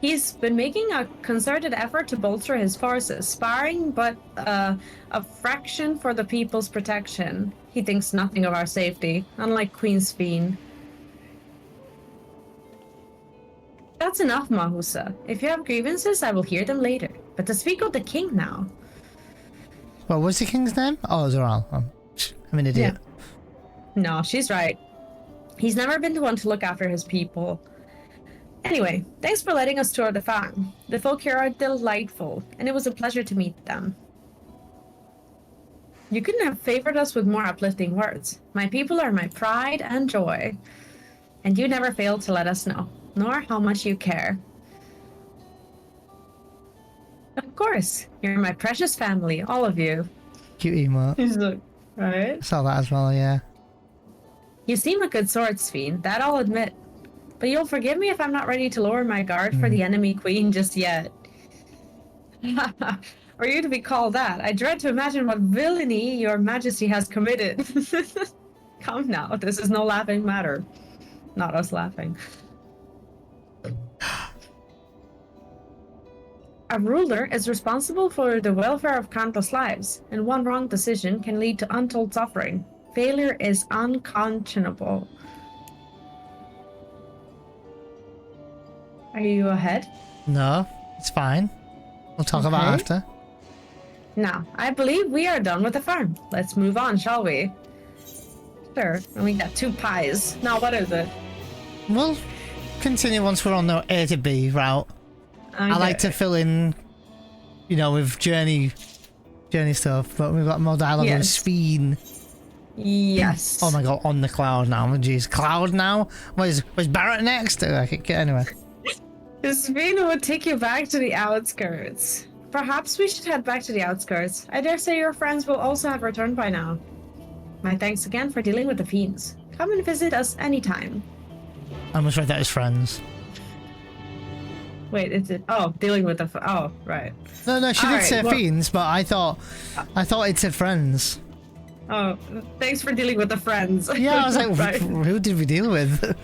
He's been making a concerted effort to bolster his forces, sparring but a fraction for the people's protection. He thinks nothing of our safety, unlike Queen's Fiend. That's enough, Mahusa. If you have grievances, I will hear them later. But to speak of the king now. What was the king's name? Oh, Tural. I'm an idiot. Yeah. No, she's right. He's never been the one to look after his people. Anyway, thanks for letting us tour the farm. The folk here are delightful, and it was a pleasure to meet them. You couldn't have favored us with more uplifting words. My people are my pride and joy. And you never failed to let us know, nor how much you care. Of course, you're my precious family, all of you. Cute emote. He's like, right? I saw that as well, yeah. You seem a good swordsfiend, that I'll admit. But you'll forgive me if I'm not ready to lower my guard for the enemy queen just yet. Or you to be called that. I dread to imagine what villainy your majesty has committed. Come now, this is no laughing matter. Not us laughing. A ruler is responsible for the welfare of countless lives, and one wrong decision can lead to untold suffering. Failure is unconscionable. Are you ahead? No, it's fine. We'll talk about it after. Now, I believe we are done with the farm. Let's move on, shall we? Sure. And we got 2 pies. Now, what is it? We'll continue once we're on the A to B route. Okay. I like to fill in, you know, with journey stuff, but we've got more dialogue with Sphene. Yes. Oh my god, on the cloud now. Jeez, cloud now? Was Barrett next? Anyway. Sphene would take you back to the outskirts. Perhaps we should head back to the outskirts. I dare say your friends will also have returned by now. My thanks again for dealing with the fiends. Come and visit us anytime. I almost read that as friends. Wait, is it? Oh, dealing with the. Oh, right. No, she did say fiends, but I thought it said friends. Oh, thanks for dealing with the friends. Yeah, I was like, right. Who did we deal with?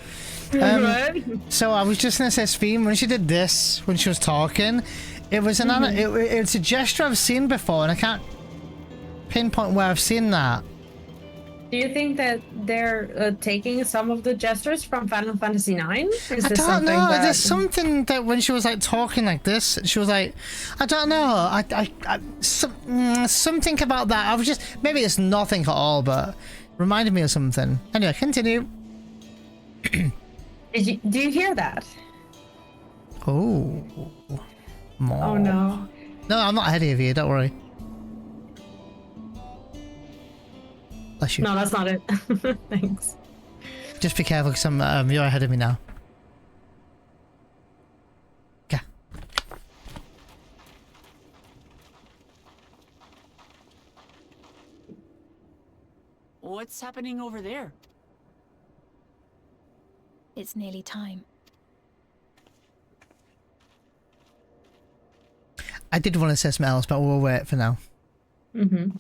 Right. So I was just gonna say, Sphene, when she did this, when she was talking, it was it's a gesture I've seen before, and I can't pinpoint where I've seen that. Do you think that they're taking some of the gestures from Final Fantasy IX? I don't know. There's something that when she was like talking like this, she was like, I don't know. Something about that. I was just maybe it's nothing at all, but reminded me of something. Anyway, continue. Do you hear that? Oh. More. Oh no. No, I'm not ahead of you. Don't worry. Bless you. No, that's not it. Thanks. Just be careful, because you're ahead of me now. Okay. What's happening over there? It's nearly time. I did want to say something else, but we'll wait for now. Mm-hmm.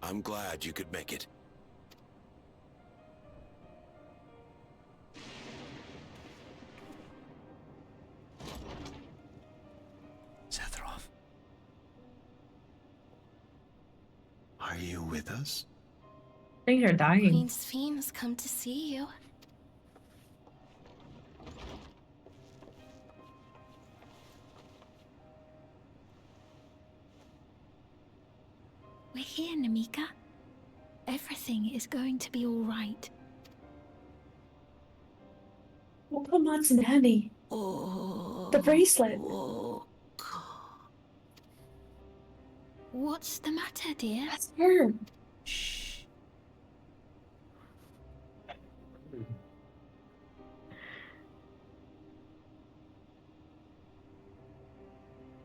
I'm glad you could make it. Sephiroth. Are you with us? I think you're dying. Queen Sphene has come to see you. We're here, Namika. Everything is going to be all right. Wuk Lamat's nanny. The bracelet. What's the matter, dear? That's her. Shh.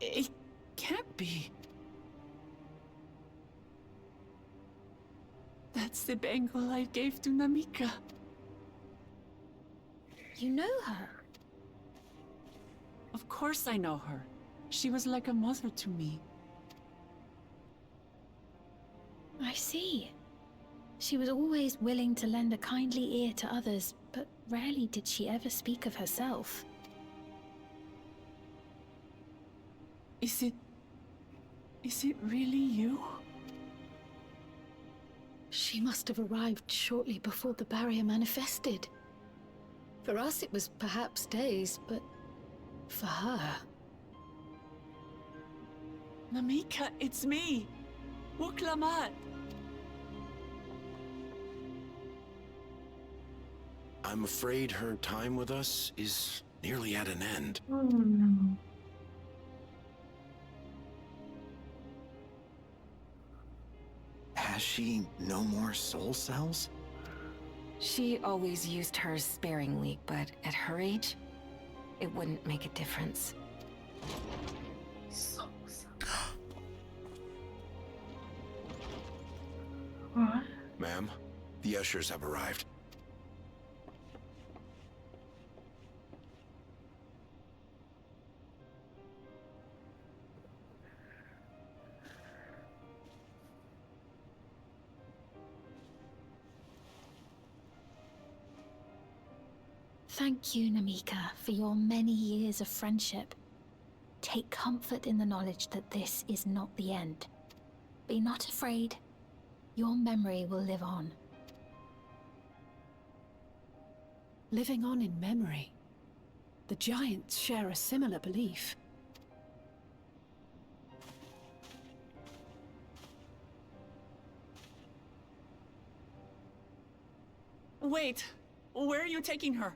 It can't be. That's the bangle I gave to Namika. You know her? Of course I know her. She was like a mother to me. I see. She was always willing to lend a kindly ear to others, but rarely did she ever speak of herself. Is it really you? She must have arrived shortly before the barrier manifested. For us, it was perhaps days, but for her... Namika, it's me! Wuk Lamat! I'm afraid her time with us is nearly at an end. Oh no. Has she no more soul cells? She always used hers sparingly, but at her age, it wouldn't make a difference. What? Ma'am, the ushers have arrived. Thank you, Namika, for your many years of friendship. Take comfort in the knowledge that this is not the end. Be not afraid. Your memory will live on. living on in memory. The giants share a similar belief. Wait, where are you taking her?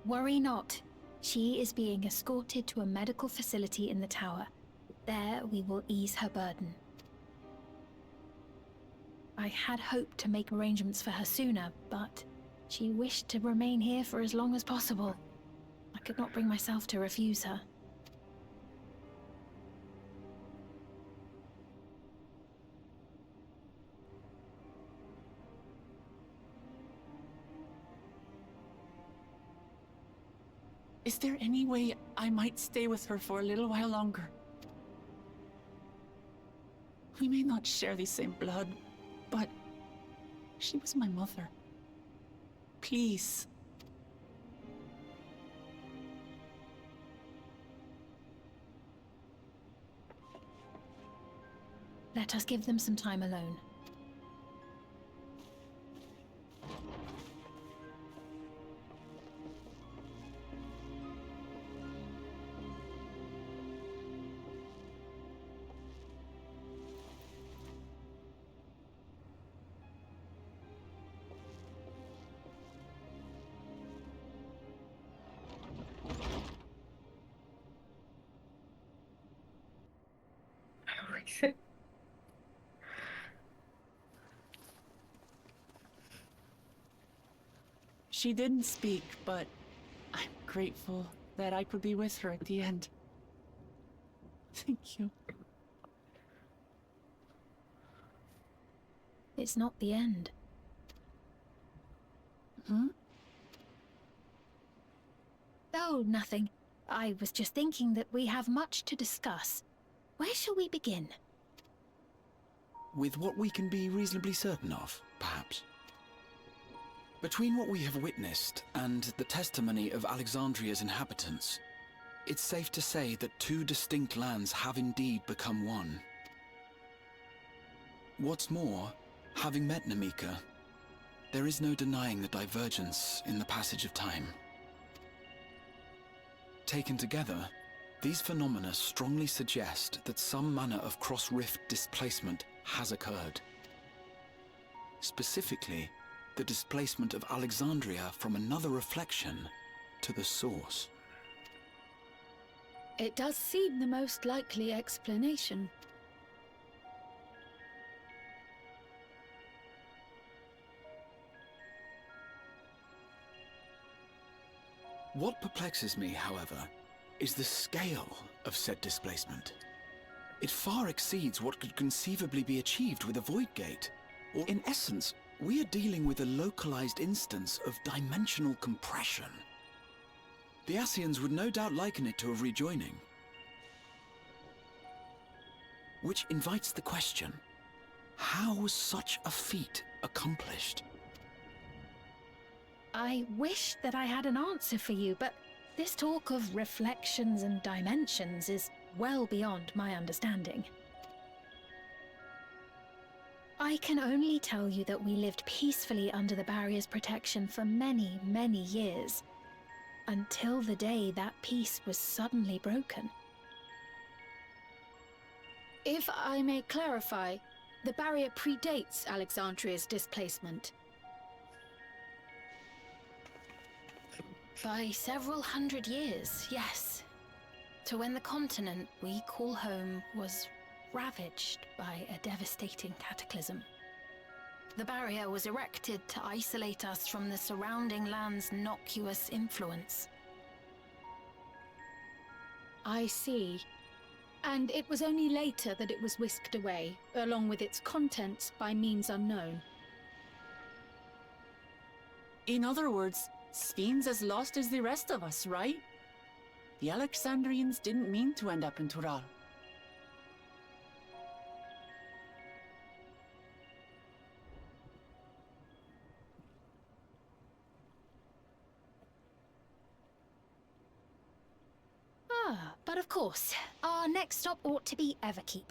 Worry not. She is being escorted to a medical facility in the tower. There we will ease her burden. I had hoped to make arrangements for her sooner, but she wished to remain here for as long as possible. I could not bring myself to refuse her. Is there any way I might stay with her for a little while longer? We may not share the same blood, but she was my mother. Please. Let us give them some time alone. She didn't speak, but I'm grateful that I could be with her at the end. Thank you. It's not the end. Hmm? Oh, nothing. I was just thinking that we have much to discuss. Where shall we begin? With what we can be reasonably certain of, perhaps. Between what we have witnessed and the testimony of Alexandria's inhabitants, it's safe to say that two distinct lands have indeed become one. What's more, having met Namika, there is no denying the divergence in the passage of time. Taken together, these phenomena strongly suggest that some manner of cross-rift displacement has occurred. Specifically, the displacement of Alexandria from another reflection to the source. It does seem the most likely explanation. What perplexes me, however, is the scale of said displacement. It far exceeds what could conceivably be achieved with a void gate. Or in essence, we are dealing with a localized instance of dimensional compression. The Ascians would no doubt liken it to a rejoining. Which invites the question, how was such a feat accomplished? I wish that I had an answer for you, but this talk of reflections and dimensions is well beyond my understanding. I can only tell you that we lived peacefully under the barrier's protection for many, many years, until the day that peace was suddenly broken. If I may clarify, the barrier predates Alexandria's displacement. By several hundred years, yes. To when the continent we call home was ravaged by a devastating cataclysm. The barrier was erected to isolate us from the surrounding land's innocuous influence. I see. And it was only later that it was whisked away, along with its contents, by means unknown. In other words, Sphyn's as lost as the rest of us, right? The Alexandrians didn't mean to end up in Tural. But of course, our next stop ought to be Everkeep.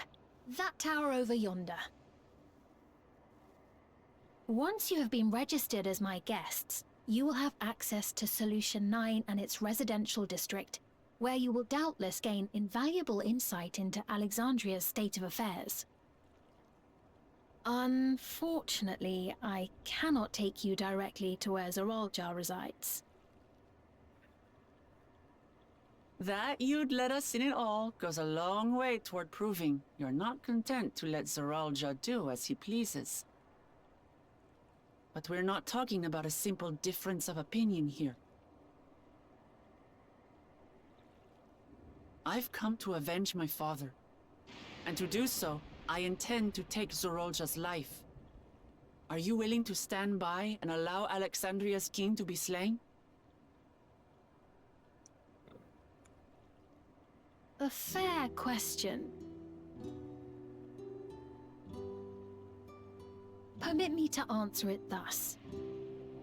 That tower over yonder. Once you have been registered as my guests, you will have access to Solution 9 and its residential district, where you will doubtless gain invaluable insight into Alexandria's state of affairs. Unfortunately, I cannot take you directly to where Eorzea resides. That you'd let us in it all goes a long way toward proving you're not content to let Eorzea do as he pleases. But we're not talking about a simple difference of opinion here. I've come to avenge my father, and to do so, I intend to take Eorzea's life. Are you willing to stand by and allow Alexandria's king to be slain? A fair question. Permit me to answer it thus.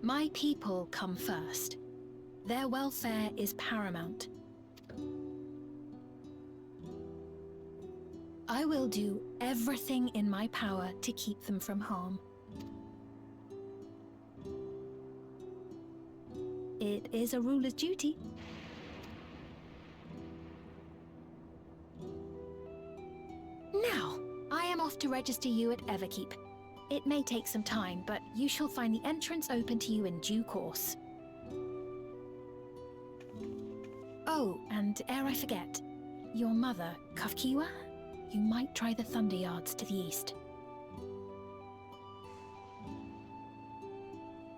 My people come first. Their welfare is paramount. I will do everything in my power to keep them from harm. It is a ruler's duty. Now, I am off to register you at Everkeep. It may take some time, but you shall find the entrance open to you in due course. Oh, and ere I forget, your mother, Kafkiwa? You might try the Thunder Yards to the east.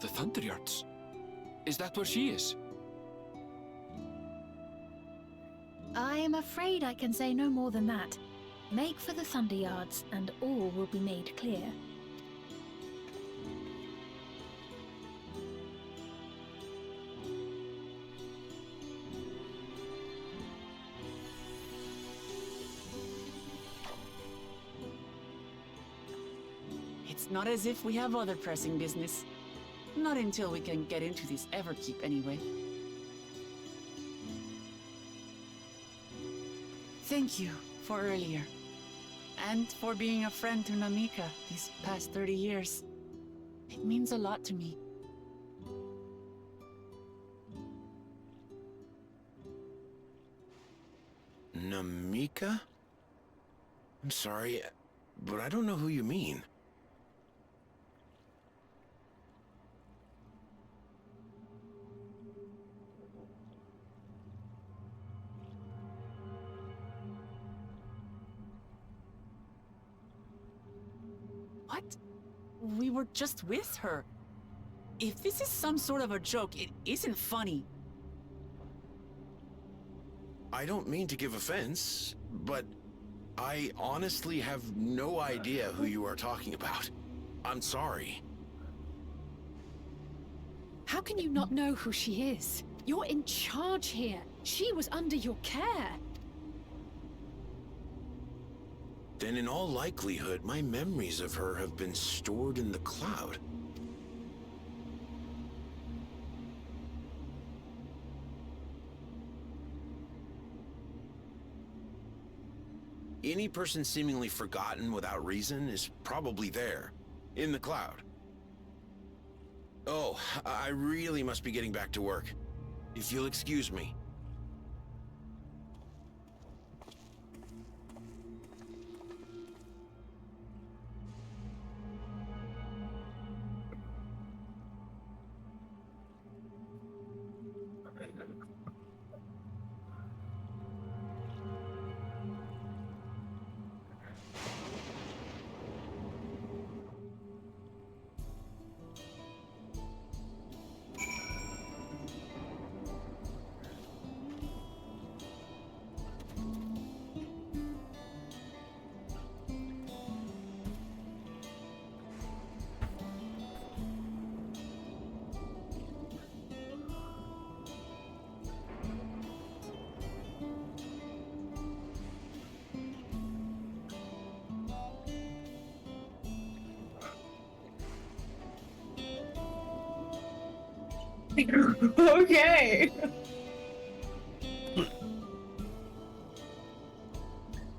The Thunder Yards? Is that where she is? I am afraid I can say no more than that. Make for the Thunder Yards, and all will be made clear. It's not as if we have other pressing business. Not until we can get into this Everkeep, anyway. Thank you for earlier. And for being a friend to Namika these past 30 years. It means a lot to me. Namika? I'm sorry, but I don't know who you mean. What? We were just with her. If this is some sort of a joke, it isn't funny. I don't mean to give offense, but I honestly have no idea who you are talking about. I'm sorry. How can you not know who she is? You're in charge here. She was under your care. Then in all likelihood, my memories of her have been stored in the cloud. Any person seemingly forgotten without reason is probably there, in the cloud. Oh, I really must be getting back to work. If you'll excuse me. Okay.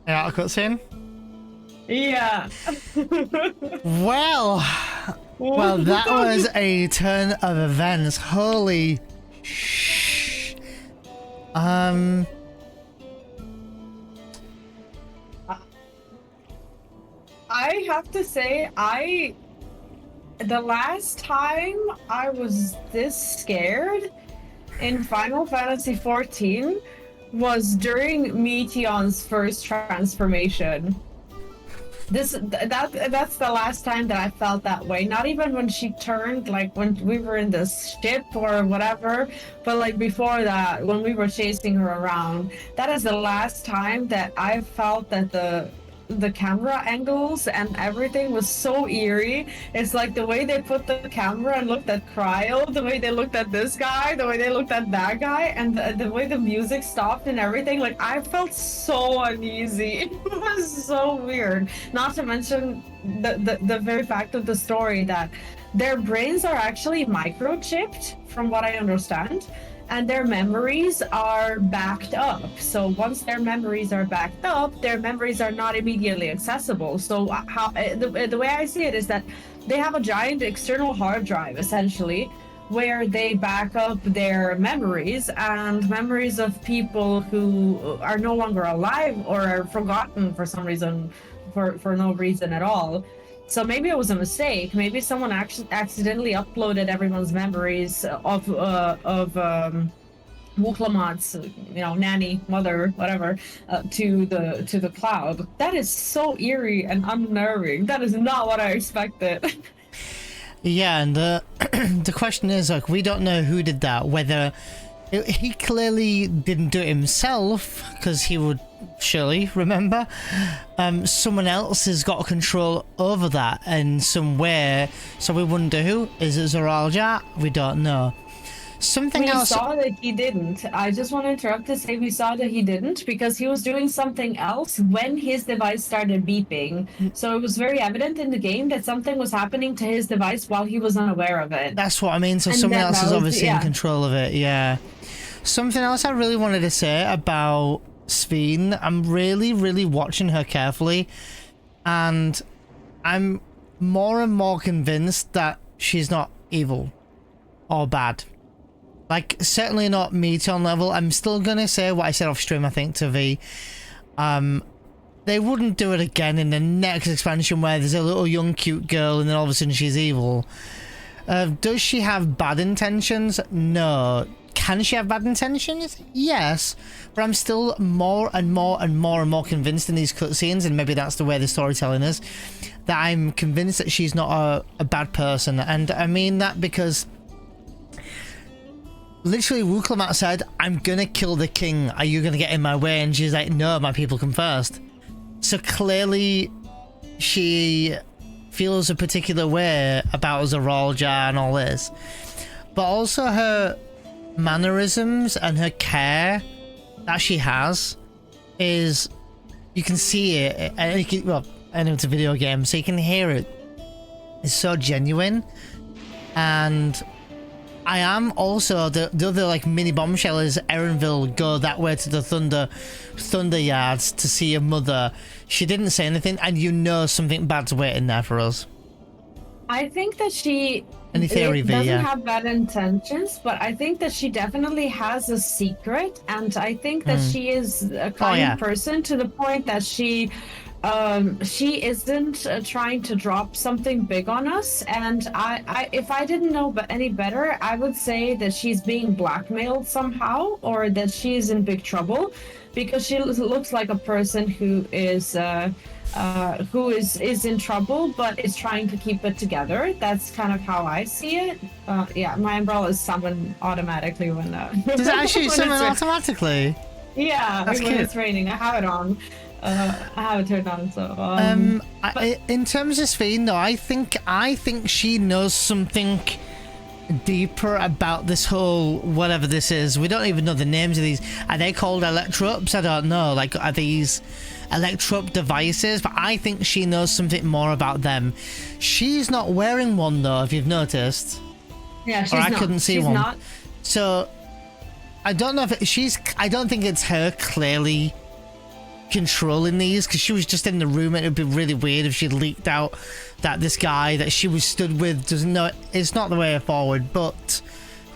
Yeah, a cutscene. Yeah. Well, Well, that was a turn of events. Holy sh. I have to say, the last time I was this scared in Final Fantasy XIV was during Meteon's first transformation. That's the last time that I felt that way. Not even when she turned, like when we were in the ship or whatever, but like before that, when we were chasing her around. That is the last time that I felt that the camera angles and everything was so eerie. It's like the way they put the camera and looked at Cryo, the way they looked at this guy, the way they looked at that guy, and the way the music stopped and everything. Like, I felt so uneasy. It was so weird. Not to mention the very fact of the story that their brains are actually microchipped, from what I understand. And their memories are backed up. So once their memories are backed up, their memories are not immediately accessible. So the way I see it is that they have a giant external hard drive, essentially, where they back up their memories and memories of people who are no longer alive or are forgotten for some reason, for no reason at all. So maybe it was a mistake. Maybe someone actually accidentally uploaded everyone's memories of Wuk Lamat's, nanny, mother, whatever, to the cloud. That is so eerie and unnerving. That is not what I expected. Yeah, and the question is, like, we don't know who did that. Whether he clearly didn't do it himself, because he would surely remember. Someone else has got control over that in some way, so we wonder who. Is it Zoraal? We don't know. Something else. We saw that he didn't. I just want to interrupt to say we saw that he didn't because he was doing something else when his device started beeping. So it was very evident in the game that something was happening to his device while he was unaware of it. That's what I mean. So someone else is obviously in control of it. Yeah. Something else I really wanted to say about Sphene. I'm really, really watching her carefully, and I'm more and more convinced that she's not evil or bad. Like, certainly not Meteon level. I'm still gonna say what I said off stream, I think, to V. They wouldn't do it again in the next expansion where there's a little young cute girl and then all of a sudden she's evil. Does she have bad intentions? No. Can she have bad intentions? Yes. But I'm still more and more convinced in these cutscenes, and maybe that's the way the storytelling is, that I'm convinced that she's not a bad person. And I mean that because literally Wuk Lamat said, I'm gonna kill the king, are you gonna get in my way? And she's like, no, my people come first. So clearly she feels a particular way about Zoraal and all this. But also her mannerisms and her care that she has is, you can see it, and you can, well, I know it's a video game, so you can hear it. It's so genuine. And I am also the other like mini bombshell is Erenville go that way to the Thunder Yards to see her mother. She didn't say anything, and you know something bad's waiting there for us. I think that she doesn't have bad intentions, but I think that she definitely has a secret, and I think that she is a kind person to the point that she isn't trying to drop something big on us. And I if I didn't know any better, I would say that she's being blackmailed somehow, or that she is in big trouble, because she looks like a person who is in trouble but is trying to keep it together. That's kind of how I see it. Yeah, my umbrella is summoned automatically when does it actually summon automatically? Yeah, that's when cute. It's raining. I have it on. I have it turned on, so in terms of Sphene though, I think she knows something deeper about this whole whatever this is. We don't even know the names of these. Are they called electropes? I don't know. Like, are these electrope devices? But I think she knows something more about them. She's not wearing one though, if you've noticed. Yeah, she's or I not. couldn't see she's one. Not. So I don't know if I don't think it's her clearly controlling these, because she was just in the room. It would be really weird if she leaked out that this guy that she was stood with doesn't know. It's not the way forward, but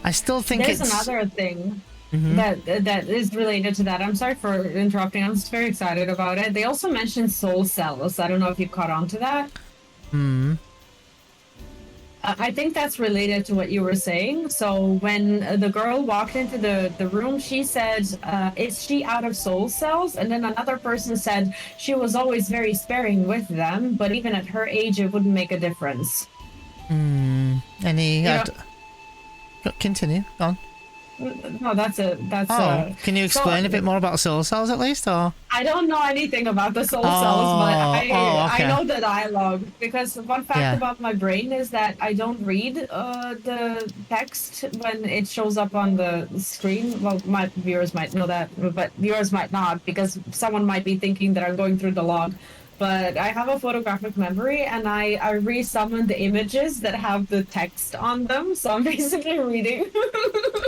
I still think there's it's another thing that is related to that. I'm sorry for interrupting. I'm just very excited about it. They also mentioned soul cells. I don't know if you caught on to that. I think that's related to what you were saying. So when the girl walked into the room, she said, is she out of soul cells? And then another person said she was always very sparing with them, but even at her age, it wouldn't make a difference. Continue on. No, that's can you explain a bit more about soul cells at least, or? I don't know anything about the soul cells, but I know the dialogue, because one fact about my brain is that I don't read the text when it shows up on the screen. Well, my viewers might know that, but viewers might not, because someone might be thinking that I'm going through the log. But I have a photographic memory, and I resummon the images that have the text on them, so I'm basically reading.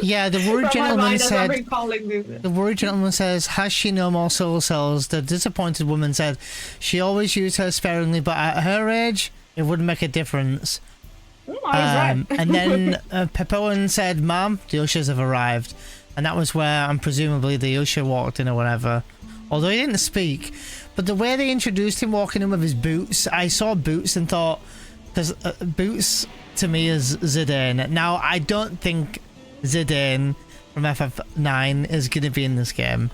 Yeah, the worried gentleman said. The worried gentleman says, "Has she no more soul cells?" The disappointed woman said, "She always used her sparingly, but at her age, it wouldn't make a difference." I was right. And then Pepoan said, "Ma'am, the ushers have arrived," and that was where, presumably, the usher walked in or whatever. Although he didn't speak. But the way they introduced him walking in with his boots, I saw boots and thought, because boots to me is Zidane. Now, I don't think Zidane from FF9 is going to be in this game.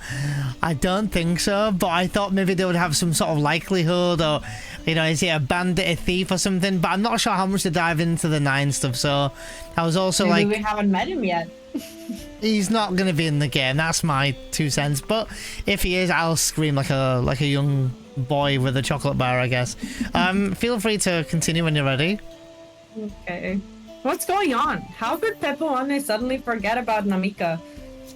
I don't think so, but I thought maybe they would have some sort of likelihood, or, you know, is he a bandit, a thief or something? But I'm not sure how much to dive into the 9 stuff, so I was also maybe like... we haven't met him yet. He's not going to be in the game. That's my 2 cents. But if he is, I'll scream like a young boy with a chocolate bar, I guess. Feel free to continue when you're ready. Okay. What's going on? How could Pepoane suddenly forget about Namika?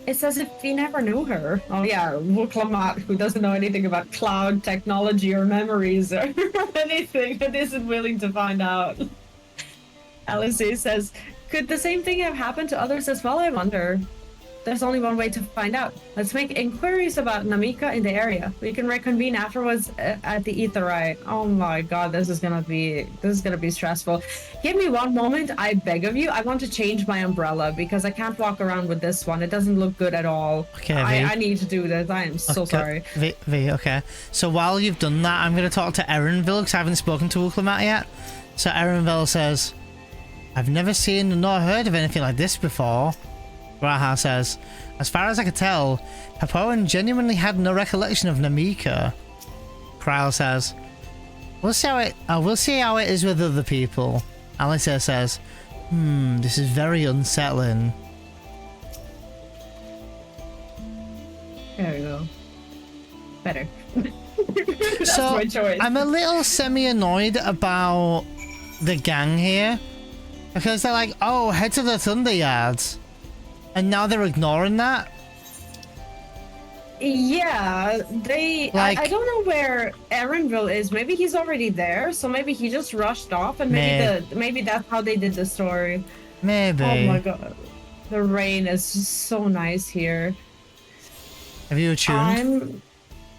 It's as if he never knew her. Oh yeah, Wuk Lamat, who doesn't know anything about cloud technology or memories or anything, and isn't willing to find out. Alice says, could the same thing have happened to others as well, I wonder? There's only one way to find out. Let's make inquiries about Namika in the area. We can reconvene afterwards at the ether rite. Oh my god, this is gonna be stressful. Give me one moment, I beg of you. I want to change my umbrella because I can't walk around with this one. It doesn't look good at all. Okay, I need to do this. I am so sorry. Okay. So while you've done that, I'm going to talk to Erenville because I haven't spoken to Wuk Lamat yet. So Erenville says, I've never seen nor heard of anything like this before. Raha says, as far as I could tell, Pepoan genuinely had no recollection of Namika. Krile says, we'll see how it is with other people. Alistair says, this is very unsettling. There we go. Better. That's so my choice. I'm a little semi-annoyed about the gang here. Because they're like, oh, head to the Thunder Yards. And now they're ignoring that? Yeah, they... Like, I don't know where Erenville is. Maybe he's already there, so maybe he just rushed off, and maybe that's how they did the story. Maybe. Oh my god. The rain is just so nice here. Have you attuned?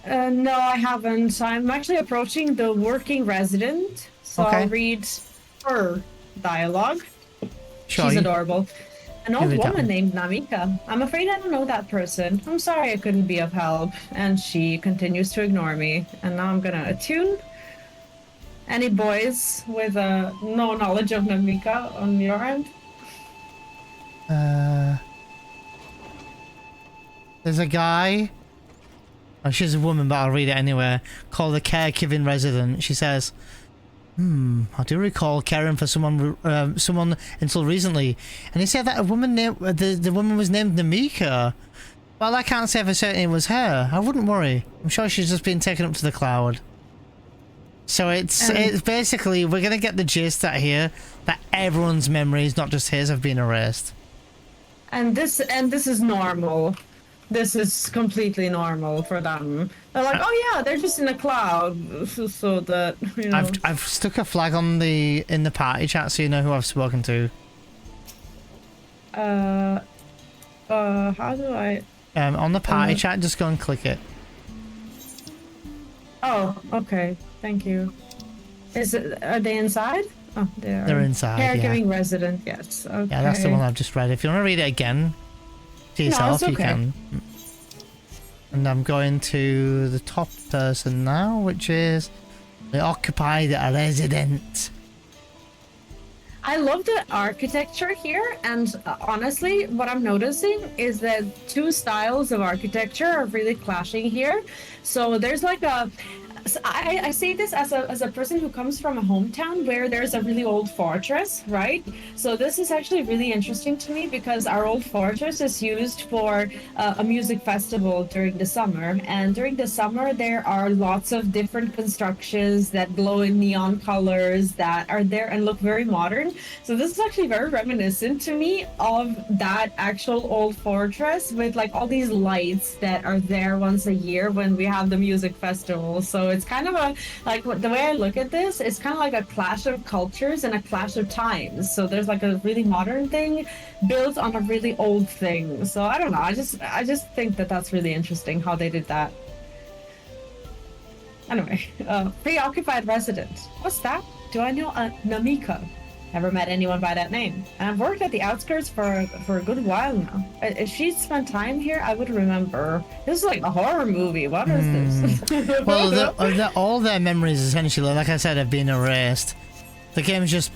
No, I haven't. I'm actually approaching the working resident, so okay. I'll read her dialogue. Sure, She's adorable. An old woman named Namika. I'm afraid I don't know that person. I'm sorry I couldn't be of help. And she continues to ignore me. And now I'm gonna attune. Any boys with no knowledge of Namika on your end? There's a guy. Oh, she's a woman, but I'll read it anyway. Called the caregiving resident. She says, I do recall caring for someone until recently, and he said that a woman named the woman was named Namika. Well, I can't say for certain it was her. I wouldn't worry. I'm sure she's just been taken up to the cloud. So it's basically we're gonna get the gist out here that everyone's memories, not just his, have been erased. And this is normal. This is completely normal for them. They're like, oh yeah, they're just in a cloud, so that, you know. I've stuck a flag on in the party chat so you know who I've spoken to. How do I? On the party chat, just go and click it. Oh, okay. Thank you. Are they inside? Oh, They're inside, Caregiving resident, yes. Okay. Yeah, that's the one I've just read. If you want to read it again to yourself, it's you okay. can. And I'm going to the top person now, which is the occupied resident. I love the architecture here, and honestly, what I'm noticing is that two styles of architecture are really clashing here. So there's like I say this as a person who comes from a hometown where there's a really old fortress, right? So this is actually really interesting to me because our old fortress is used for a music festival during the summer, and during the summer there are lots of different constructions that glow in neon colors that are there and look very modern. So this is actually very reminiscent to me of that actual old fortress with like all these lights that are there once a year when we have the music festival. So it's kind of the way I look at this, it's kind of like a clash of cultures and a clash of times. So there's like a really modern thing built on a really old thing. So I don't know. I just think that that's really interesting how they did that. Anyway, preoccupied resident. What's that? Do I know a Namika? Never met anyone by that name. And I've worked at the outskirts for a good while now. If she'd spent time here, I would remember. This is like a horror movie. What is this? Well, all their memories, essentially, like I said, have been erased. The game's just,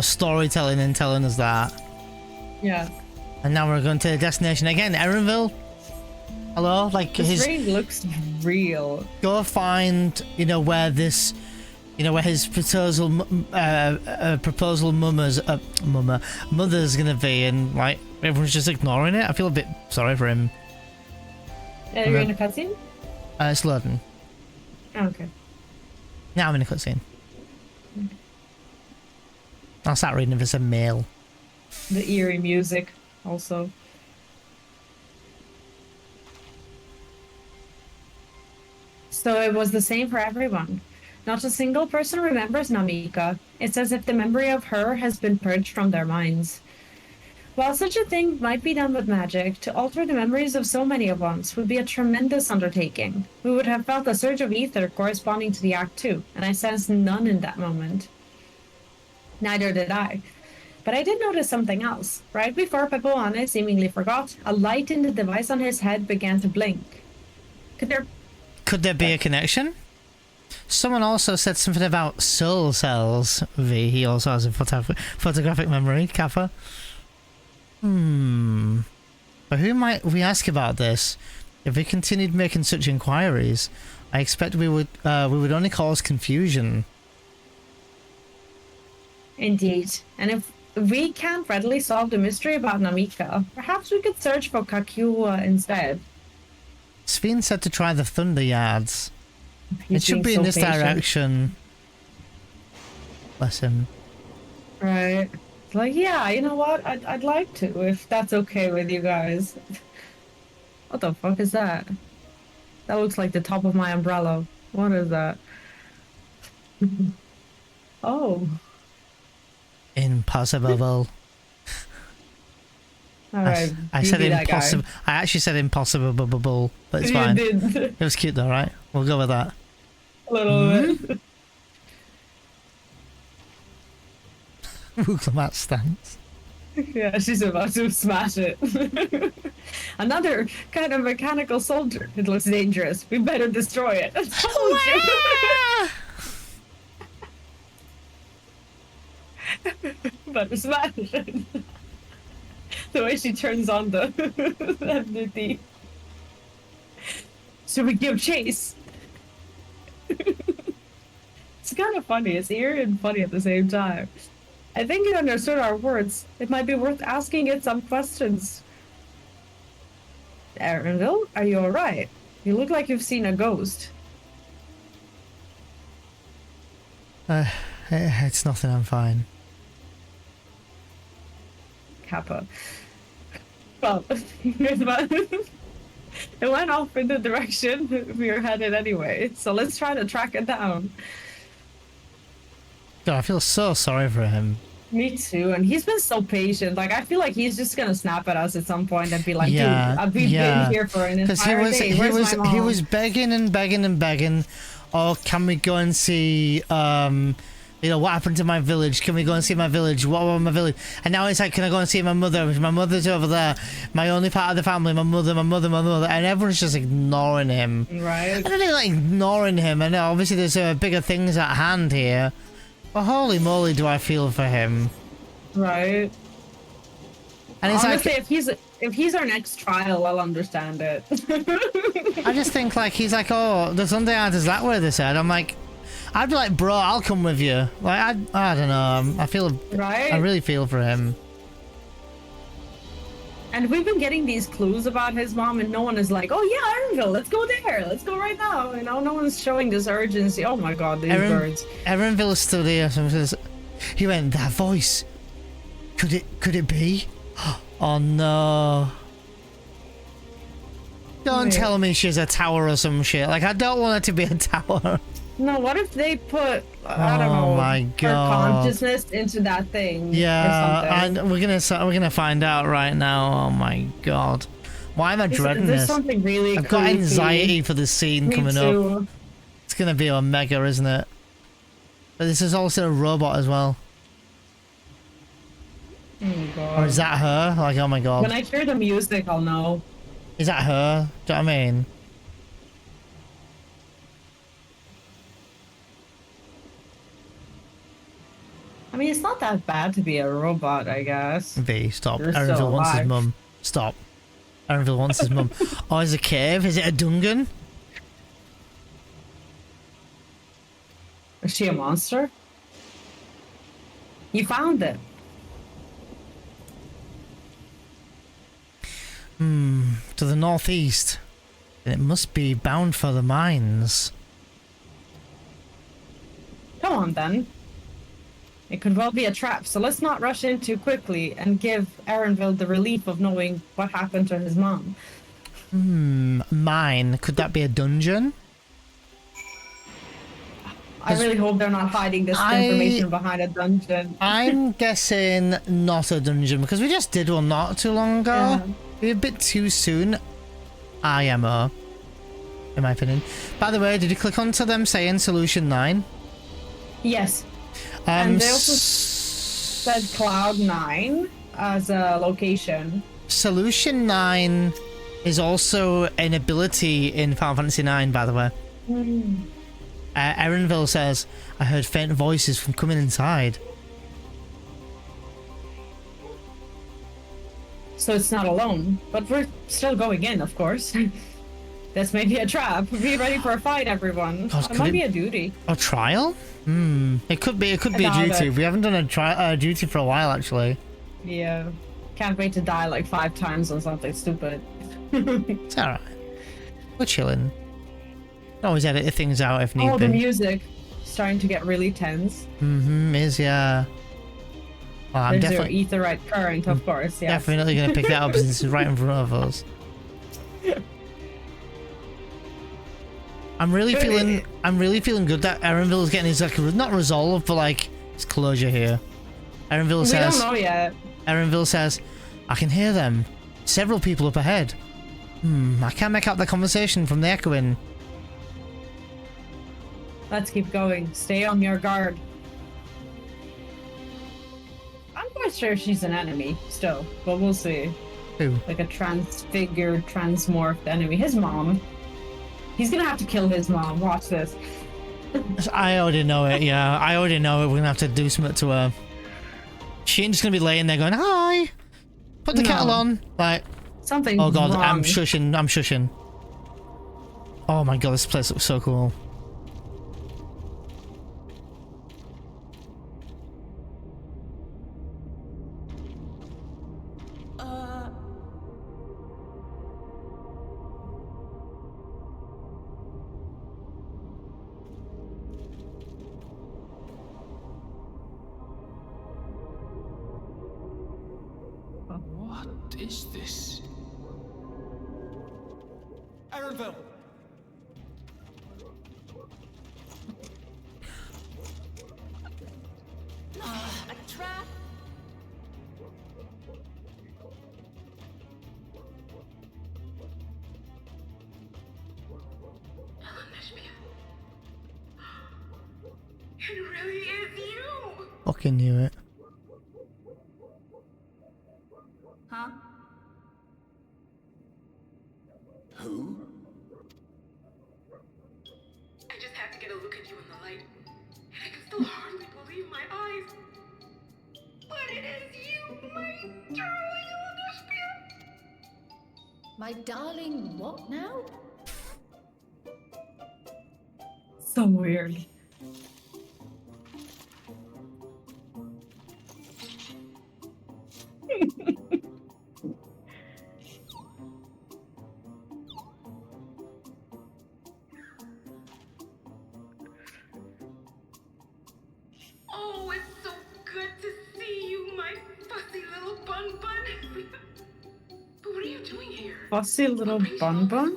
storytelling and telling us that. Yeah. And now we're going to the destination again, Erenville. Hello? Like, this rain looks real. Go find, where this... where his proposal mother's gonna be, and like everyone's just ignoring it. I feel a bit sorry for him. Are you in a cutscene? It's loading. Oh, okay. Now I'm in a cutscene. I'll start reading if it's a mail. The eerie music, also. So it was the same for everyone. Not a single person remembers Namika. It's as if the memory of her has been purged from their minds. While such a thing might be done with magic, to alter the memories of so many of us would be a tremendous undertaking. We would have felt a surge of ether corresponding to the act too, and I sensed none in that moment. Neither did I. But I did notice something else. Right before Pepoane seemingly forgot, a light in the device on his head began to blink. Could there be a connection? Someone also said something about soul cells. V, he also has a photographic memory, Kappa. But who might we ask about this? If we continued making such inquiries, I expect we would only cause confusion. Indeed. And if we can't readily solve the mystery about Namika, perhaps we could search for Kakyua instead. Sven said to try the Thunder Yards. It should be in this direction. Bless him. Right. It's like, yeah, you know what? I'd like to, if that's okay with you guys. What the fuck is that? That looks like the top of my umbrella. What is that? Oh. Impossible. Alright. I said impossible. I actually said impossible, but it's fine. You did. It was cute though, right? We'll go with that. A little bit. Wuk Lamat stance. Yeah, she's about to smash it. Another kind of mechanical soldier. It looks dangerous. We better destroy it. Better smash it. The way she turns on the MDT. Should we give chase? It's kind of funny. It's eerie and funny at the same time. I think it understood our words. It might be worth asking it some questions. Erenville, are you alright? You look like you've seen a ghost. It's nothing, I'm fine. Kappa. Well, it went off in the direction we were headed anyway, so let's try to track it down. God, I feel so sorry for him. Me too, and he's been so patient. Like, I feel like he's just gonna snap at us at some point and be like, yeah, dude, I've been here for an entire day. He was begging and begging and begging oh, can we go and see, you know, what happened to my village? Can we go and see my village? What about my village? And now it's like, can I go and see my mother? My mother's over there. My only part of the family, my mother. And everyone's just ignoring him. Right. I don't think like ignoring him. I know obviously there's bigger things at hand here. But holy moly, do I feel for him. Right. And it's honestly, like, if he's our next trial, I'll understand it. I just think like, he's like, oh, the Sunday Art is that way, they said. I'm like, I'd be like, bro, I'll come with you. Like, I don't know. I feel, right? I really feel for him. And we've been getting these clues about his mom, and no one is like, oh yeah, Erenville, let's go there. Let's go right now. You know, no one's showing this urgency. Oh my god, these birds. Erenville is still there. He went, that voice. Could it be? Oh no. Don't tell me she's a tower or some shit. Like, I don't want her to be a tower. No, what if they put, I don't know, my God. her consciousness into that thing? Yeah, and we're gonna find out right now. Oh my God, why am I dreading there's this? Something really I've got creepy. anxiety for this scene coming up. It's gonna be a mega, isn't it? But this is also a robot as well. Oh God. Or is that her? Like, oh my God. When I hear the music, I'll know. Is that her? Do you know what I mean? I mean, it's not that bad to be a robot, I guess. V, stop. You're Erenville still wants his alive. mum. Stop. Erenville wants his mum. Oh, is it a cave? Is it a dungeon? Is she a monster? You found it. To the northeast. It must be bound for the mines. Come on, then. It could well be a trap, so let's not rush in too quickly and give Erenville the relief of knowing what happened to his mom. Mine. Could that be a dungeon? I really hope they're not hiding this information behind a dungeon. I'm guessing not a dungeon, because we just did one not too long ago. Yeah. Maybe a bit too soon. IMO. In my opinion. By the way, did you click onto them saying Solution 9? Yes. And they also said Cloud 9 as a location. Solution 9 is also an ability in Final Fantasy 9, by the way. Erenville says, I heard faint voices from coming inside. So it's not alone, but we're still going in, of course. This may be a trap. Be ready for a fight, everyone. God, It might be a duty. A trial? It could be a doubt duty. it. We haven't done a duty for a while, actually. Yeah. Can't wait to die like 5 times on something stupid. It's alright. We're chilling. Always edit things out if need Oh, be. the music starting to get really tense. Is, yeah. Well, I'm There's definitely your etherite current, of course. Yes. definitely going to pick that up since it's right in front of us. I'm really feeling good that Erenville is getting his, like, not resolve, but like his closure here. Erenville says, We don't know yet. Erenville says, I can hear them. Several people up ahead. I can't make out the conversation from the echoing. Let's keep going. Stay on your guard. I'm quite sure she's an enemy still, but we'll see. Who? Like a transfigured, transmorphed enemy. His mom. He's gonna have to kill his mom. Watch this. I already know it, yeah. I already know it. We're gonna have to do something to her. She ain't just gonna be laying there going, hi! Put the kettle on. Like, something. Oh god, wrong. I'm shushing. Oh my god, this place looks so cool. What is this? Erenville! A trap? It really is you! Fucking knew it. Huh? Who? I just had to get a look at you in the light. And I can still hardly believe my eyes. But it is you, my darling Eorzea! My darling, what now? So weird. Oh, it's so good to see you, my fussy little bun bun. But what are you doing here? Fussy little bun bun?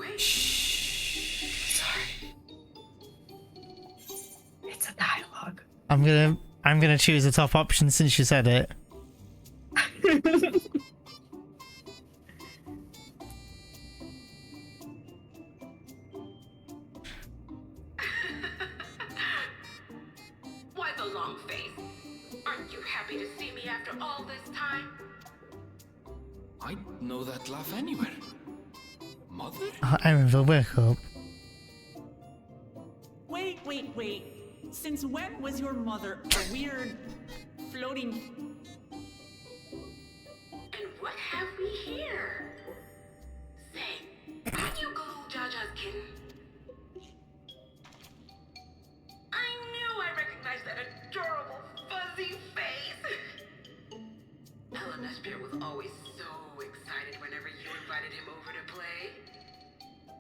It's a dialogue. I'm gonna choose the top option since you said it. Why the long face? Aren't you happy to see me after all this time? I'd know that laugh anywhere. Mother? Erenville, wake up. Wait. Since when was your mother a weird, floating... And what have we here? Say, can you glue Jaja's kitten? I knew I recognized that adorable fuzzy face. Eorzea was always so excited whenever you invited him over to play.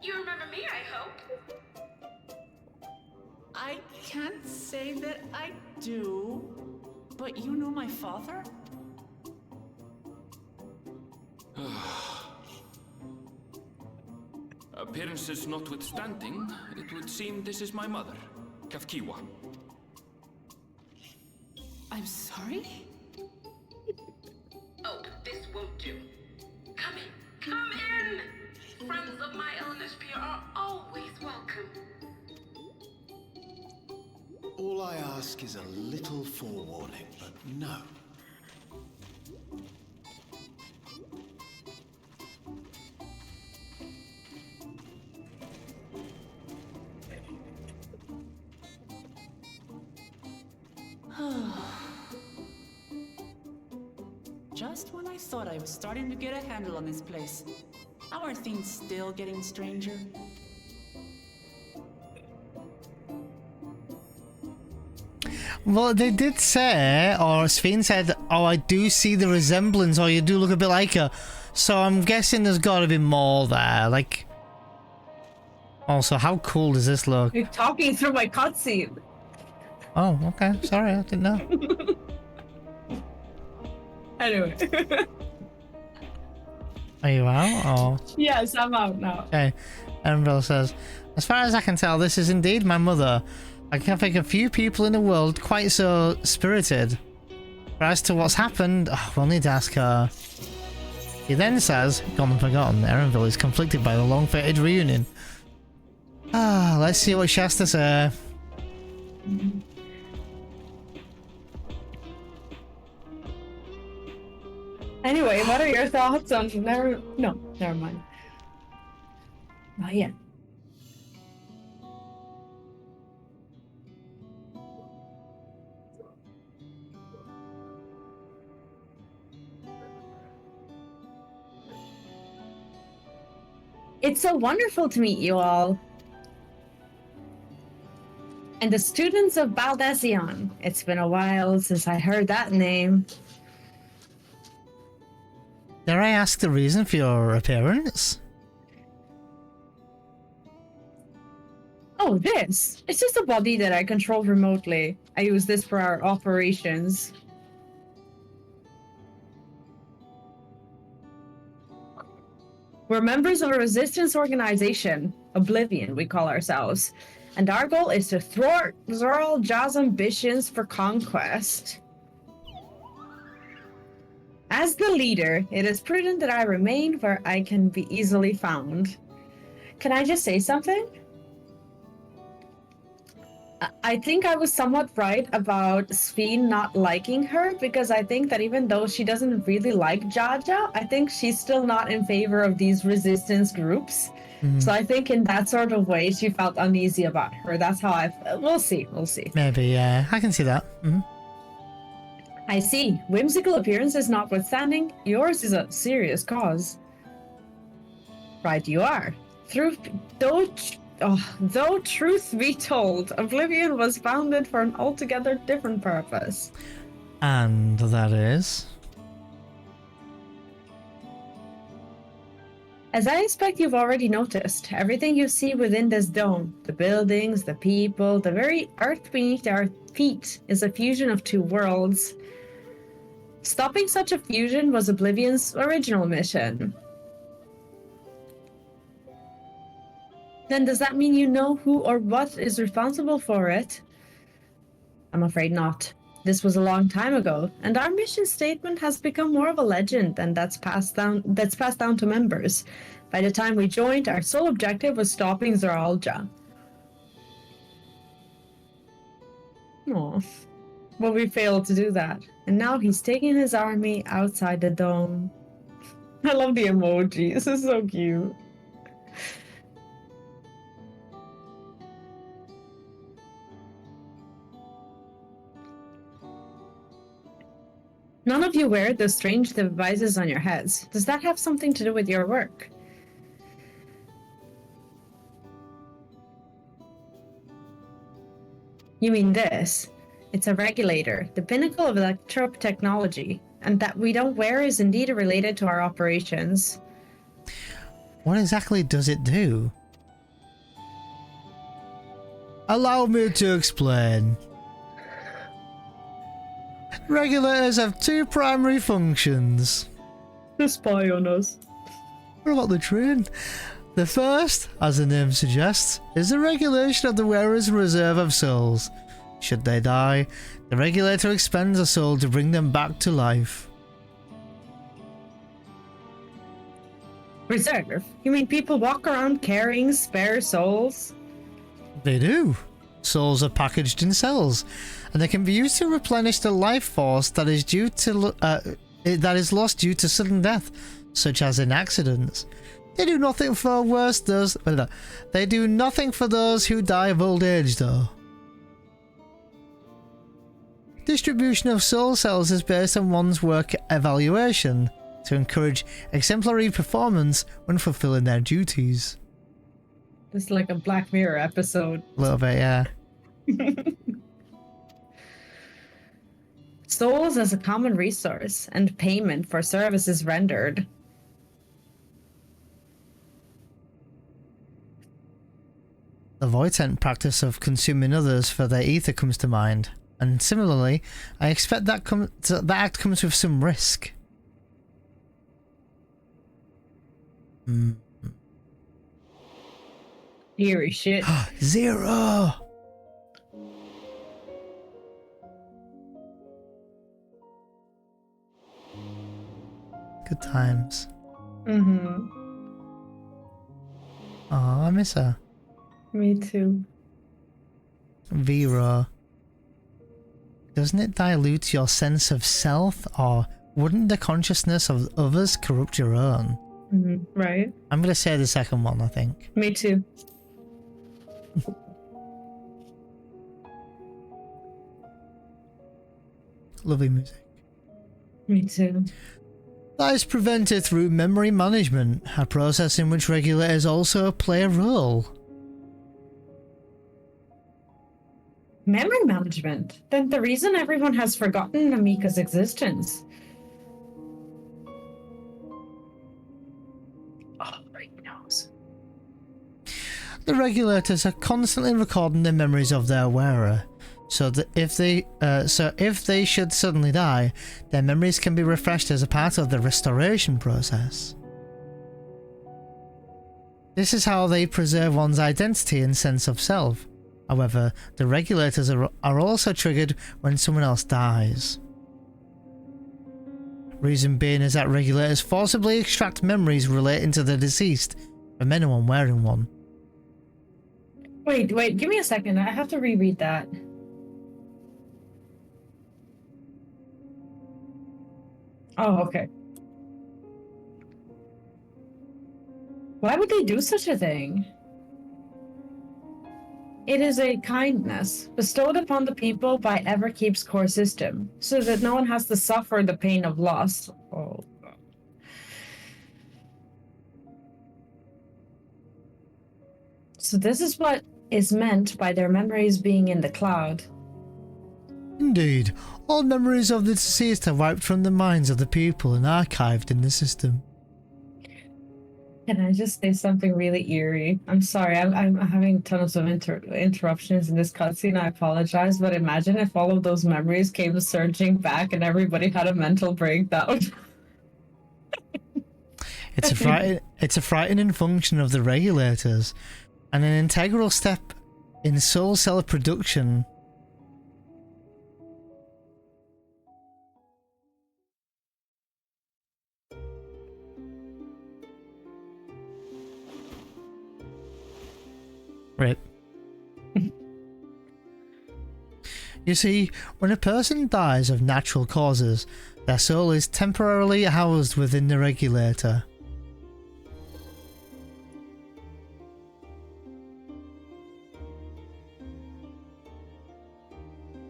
You remember me, I hope? I can't say that I do, but you know my father? Appearances notwithstanding, it would seem this is my mother, Kafkiwa. I'm sorry? Oh, this won't do. Come in. Come in! Friends of my Eorzea are always welcome. All I ask is a little forewarning, but no. Just when I thought I was starting to get a handle on this place. How are things still getting stranger? Well, they did say, or Sven said, oh, I do see the resemblance, or you do look a bit like her. So I'm guessing there's got to be more there. Like, also, how cool does this look? You're talking through my cutscene. Oh, okay. Sorry, I didn't know. Anyway. Are you out, or? Yes, I'm out now. Okay. Erenville says, as far as I can tell, this is indeed my mother. I can think of few people in the world quite so spirited. But as to what's happened, we'll need to ask her. He then says, gone and forgotten, Erenville is conflicted by the long-fated reunion. Let's see what she has to say. Anyway, what are your thoughts on never mind. Not yet. It's so wonderful to meet you all. And the students of Baldesion. It's been a while since I heard that name. Dare I ask the reason for your appearance? Oh, this. It's just a body that I control remotely. I use this for our operations. We're members of a resistance organization, Oblivion, we call ourselves. And our goal is to thwart Tural Ja's ambitions for conquest. As the leader, it is prudent that I remain where I can be easily found. Can I just say something? I think I was somewhat right about Sphene not liking her, because I think that even though she doesn't really like Jaja, I think she's still not in favor of these resistance groups. So I think in that sort of way, she felt uneasy about her. That's how we'll see. Maybe, yeah. I can see that. I see. Whimsical appearances notwithstanding, yours is a serious cause. Right, you are. Though truth be told, Oblivion was founded for an altogether different purpose. And that is? As I expect you've already noticed, everything you see within this dome, the buildings, the people, the very earth beneath our feet, is a fusion of two worlds. Stopping such a fusion was Oblivion's original mission. Then does that mean you know who or what is responsible for it? I'm afraid not. This was a long time ago, and our mission statement has become more of a legend, and that's passed down to members. By the time we joined, our sole objective was stopping Zeralja. Aw. But we failed to do that, and now he's taking his army outside the dome. I love the emoji. This is so cute. None of you wear those strange devices on your heads. Does that have something to do with your work? You mean this? It's a regulator, the pinnacle of electro technology, and that we don't wear is indeed related to our operations. What exactly does it do? Allow me to explain. Regulators have two primary functions. To spy on us. What about the train? The first, as the name suggests, is the regulation of the wearer's reserve of souls. Should they die, the regulator expends a soul to bring them back to life. Reserve? You mean people walk around carrying spare souls? They do. Souls are packaged in cells, and they can be used to replenish the life force that is lost due to sudden death, such as in accidents. They do nothing for They do nothing for those who die of old age, though. Distribution of soul cells is based on one's work evaluation to encourage exemplary performance when fulfilling their duties. It's like a Black Mirror episode. A little bit, yeah. Souls as a common resource and payment for services rendered. The Voitent practice of consuming others for their ether comes to mind, and similarly, I expect that act comes with some risk. Eerie shit. Zero! Good times. Mm-hmm. Oh, I miss her. Me too. Vera. Doesn't it dilute your sense of self, or wouldn't the consciousness of others corrupt your own? Right. I'm gonna say the second one, I think. Me too. Lovely music. Me too. That is prevented through memory management, a process in which regulators also play a role. Memory management? Then the reason everyone has forgotten Namika's existence. Oh, right knows. The regulators are constantly recording the memories of their wearer, so that if they should suddenly die, their memories can be refreshed as a part of the restoration process. This is how they preserve one's identity and sense of self. However, the regulators are also triggered when someone else dies. Reason being is that regulators forcibly extract memories relating to the deceased from anyone wearing one. Wait, give me a second. I have to reread that. Oh, okay. Why would they do such a thing? It is a kindness bestowed upon the people by Everkeep's core system, so that no one has to suffer the pain of loss. Oh, God. So this is what is meant by their memories being in the cloud. Indeed, all memories of the deceased are wiped from the minds of the people and archived in the system. Can I just say something really eerie? I'm sorry, I'm having tons of interruptions in this cutscene. I apologize, but imagine if all of those memories came surging back and everybody had a mental breakdown. It's a frightening function of the regulators, and an integral step in soul cell production. Right. You see, when a person dies of natural causes, their soul is temporarily housed within the regulator.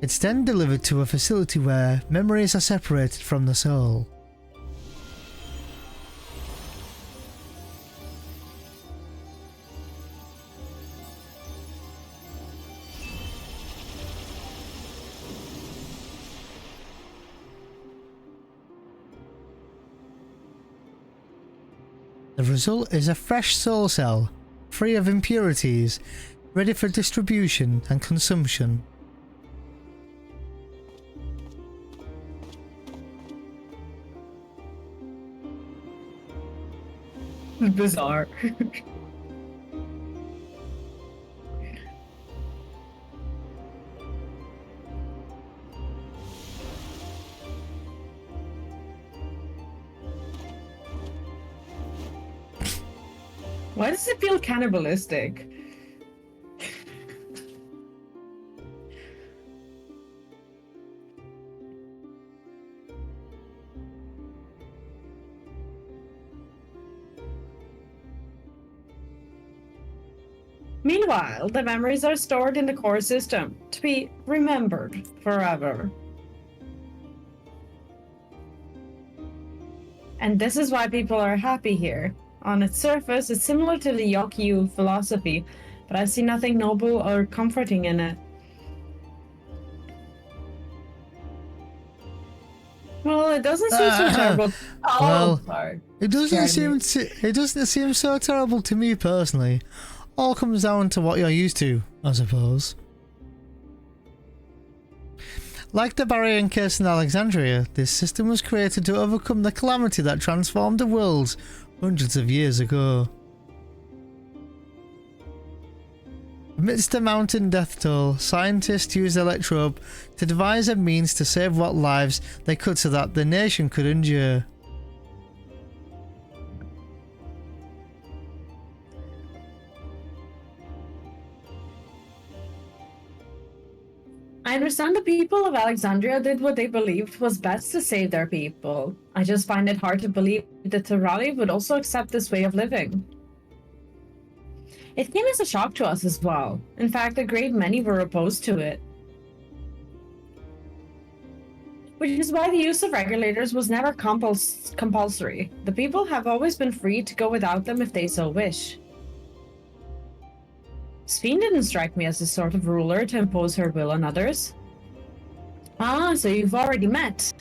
It's then delivered to a facility where memories are separated from the soul. The result is a fresh soul cell, free of impurities, ready for distribution and consumption. Bizarre. Why does it feel cannibalistic? Meanwhile, the memories are stored in the core system to be remembered forever. And this is why people are happy here. On its surface, it's similar to the Yokyu philosophy, but I see nothing noble or comforting in it. Well, it doesn't seem so terrible. Oh, well, sorry. It doesn't seem so terrible to me personally. All comes down to what you're used to, I suppose. Like the barrier encased in Alexandria, this system was created to overcome the calamity that transformed the world hundreds of years ago. Amidst the mountain death toll, scientists used Electrobe to devise a means to save what lives they could so that the nation could endure. I understand the people of Alexandria did what they believed was best to save their people. I just find it hard to believe that Tural would also accept this way of living. It came as a shock to us as well. In fact, a great many were opposed to it. Which is why the use of regulators was never compulsory. The people have always been free to go without them if they so wish. Sphene didn't strike me as the sort of ruler to impose her will on others. Ah, so you've already met.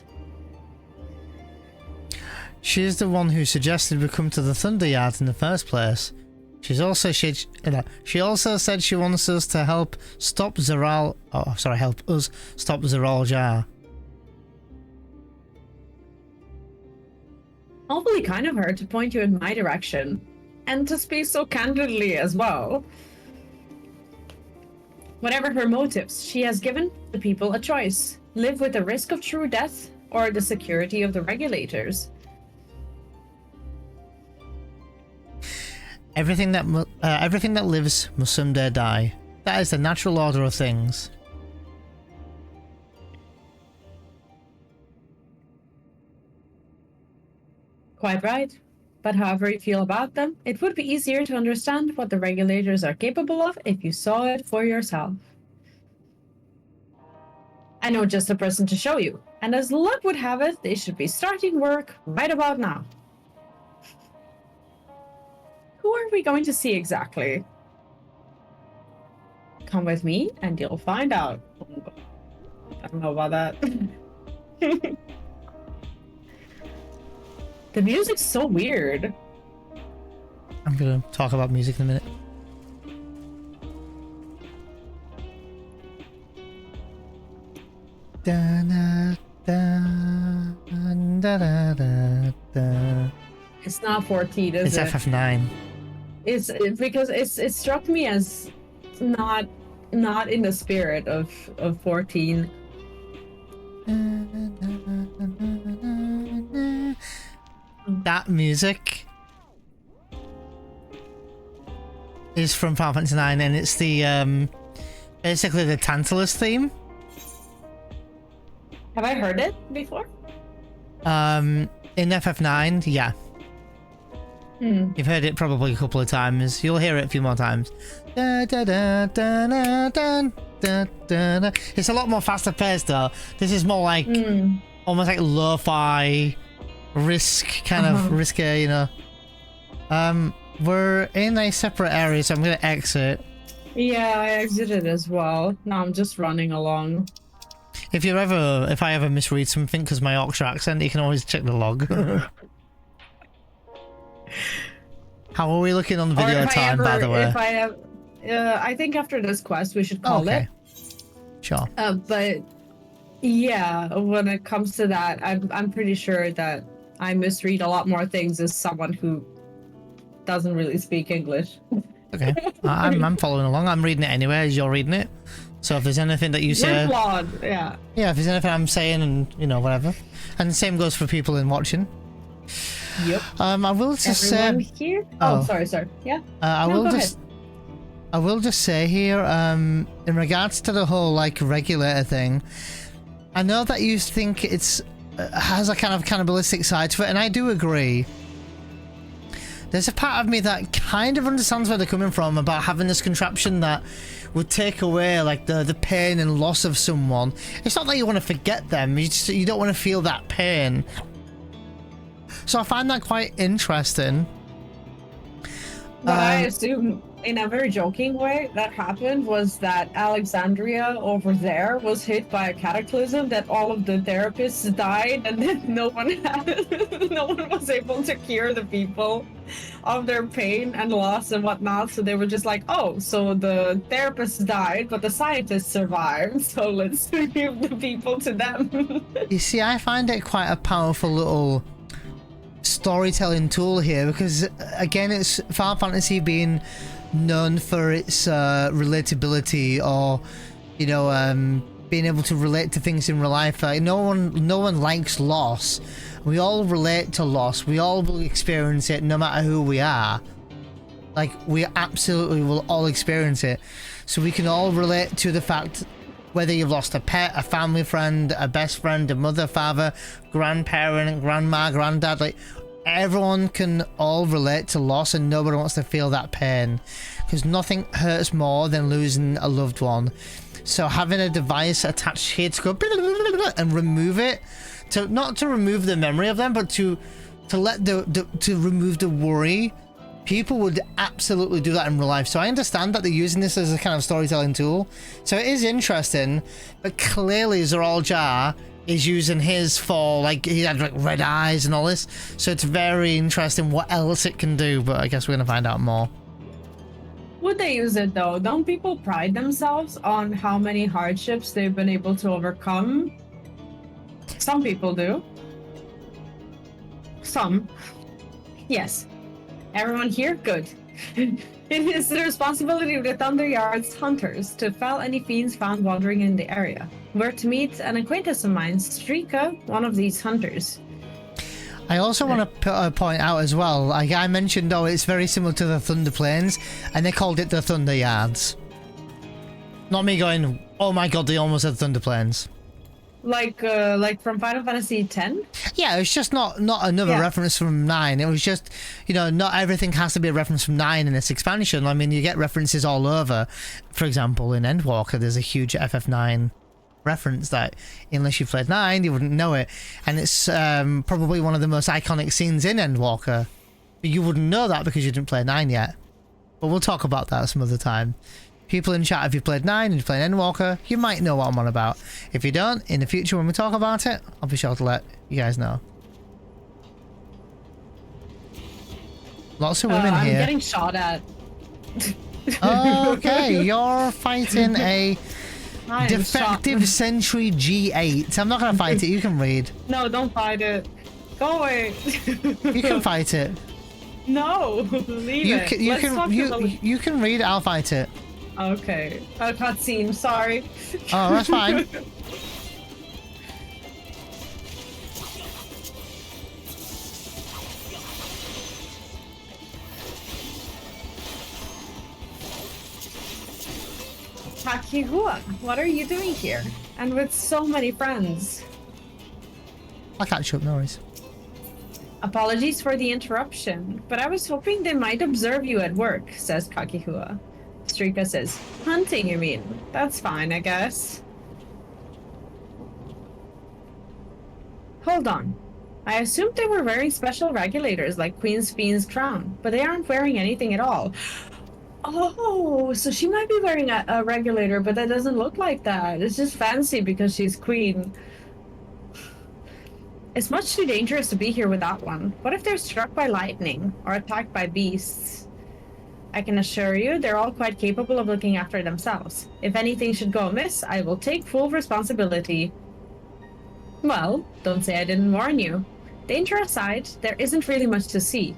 She is the one who suggested we come to the Thunder Yard in the first place. She also said she wants us to help stop Zoral. Oh, sorry, help us stop Zoral. Awfully kind of her to point you in my direction, and to speak so candidly as well. Whatever her motives, she has given the people a choice: live with the risk of true death or the security of the regulators. Everything that lives must someday die. That is the natural order of things. Quite right. But however you feel about them, it would be easier to understand what the regulators are capable of if you saw it for yourself. I know just the person to show you, and as luck would have it, they should be starting work right about now. Who are we going to see exactly? Come with me, and you'll find out. I don't know about that. The music's so weird. I'm gonna talk about music in a minute. Da, da, da, da, da, da. It's not 14, is it's it? It's FF9. It's because it struck me as not in the spirit of 14. That music is from Final Fantasy IX, and it's the basically the Tantalus theme. Have I heard it before? In FF9, yeah. You've heard it probably a couple of times. You'll hear it a few more times. Da, da, da, da, da, da, da, da, da. It's a lot more faster paced though. This is more like almost like lo-fi risk kind of risky, you know. We're in a separate area, so I'm gonna exit. Yeah, I exited as well. Now I'm just running along. If I ever misread something because my Yorkshire accent, you can always check the log. How are we looking on the video time, by the way? If I have, I think after this quest we should call it. Sure. But yeah, when it comes to that, I'm pretty sure that I misread a lot more things as someone who doesn't really speak English. Okay, I'm following along. I'm reading it anyway as you're reading it. So if there's anything that you say, you're flawed, yeah. Yeah, if there's anything I'm saying, and you know, whatever, and the same goes for people in watching. Yep. I will just Everyone say. Here? Oh, sorry. Yeah. I will just say here, in regards to the whole like regulator thing, I know that you think it's has a kind of cannibalistic side to it, and I do agree. There's a part of me that kind of understands where they're coming from about having this contraption that would take away like the pain and loss of someone. It's not that you want to forget them, you don't want to feel that pain. So I find that quite interesting. But I assume, in a very joking way, that happened was that Alexandria over there was hit by a cataclysm, that all of the therapists died, and then no one was able to cure the people of their pain and loss and whatnot. So they were just like, oh, so the therapists died, but the scientists survived. So let's give the people to them. You see, I find it quite a powerful little storytelling tool here, because again, it's Final Fantasy being known for its relatability, or you know, being able to relate to things in real life. Like no one likes loss. We all relate to loss. We all will experience it, no matter who we are. Like we absolutely will all experience it. So we can all relate to the fact whether you've lost a pet, a family friend, a best friend, a mother, father, grandparent, grandma, granddad, like everyone can all relate to loss, and nobody wants to feel that pain, because nothing hurts more than losing a loved one. So having a device attached here to go and remove it, to not to remove the memory of them, but to let to remove the worry. People would absolutely do that in real life. So I understand that they're using this as a kind of storytelling tool. So it is interesting, but clearly Zoral Jar is using his for, like, he had like red eyes and all this. So it's very interesting what else it can do, but I guess we're gonna find out more. Would they use it though? Don't people pride themselves on how many hardships they've been able to overcome? Some people do. Some. Yes. Everyone here? Good. It is the responsibility of the Thunderyard's hunters to fell any fiends found wandering in the area. We're to meet an acquaintance of mine, Strika, one of these hunters. I also want to point out as well, like I mentioned, it's very similar to the Thunder Plains, and they called it the Thunder Yards. Not me going, oh my god, they almost had thunder planes. Like from Final Fantasy X? Yeah, it's just not another reference from 9. It was just, you know, not everything has to be a reference from 9 in this expansion. I mean, you get references all over. For example, in Endwalker, there's a huge FF9 reference that, unless you played 9, you wouldn't know it. And it's probably one of the most iconic scenes in Endwalker. But you wouldn't know that because you didn't play 9 yet. But we'll talk about that some other time. People in chat, if you played 9 and you played Endwalker, you might know what I'm on about. If you don't, in the future when we talk about it, I'll be sure to let you guys know. Lots of women I'm here. getting shot at. Okay, you're fighting a defective Sentry G8. I'm not going to fight it, you can read. No, don't fight it. Go away. You can fight it. No, leave it. You can read it, I'll fight it. Okay. A cutscene, sorry. Oh, that's fine. Takihua, what are you doing here? And with so many friends? I'll catch you up, no worries. Apologies for the interruption, but I was hoping they might observe you at work, says Kakihua. Strika says, hunting, you mean? That's fine, I guess. Hold on. I assumed they were wearing special regulators like Queen Fiend's crown, but they aren't wearing anything at all. Oh, so she might be wearing a regulator, but that doesn't look like that. It's just fancy because she's queen. It's much too dangerous to be here without one. What if they're struck by lightning or attacked by beasts? I can assure you, they're all quite capable of looking after themselves. If anything should go amiss, I will take full responsibility. Well, don't say I didn't warn you. Danger aside, there isn't really much to see.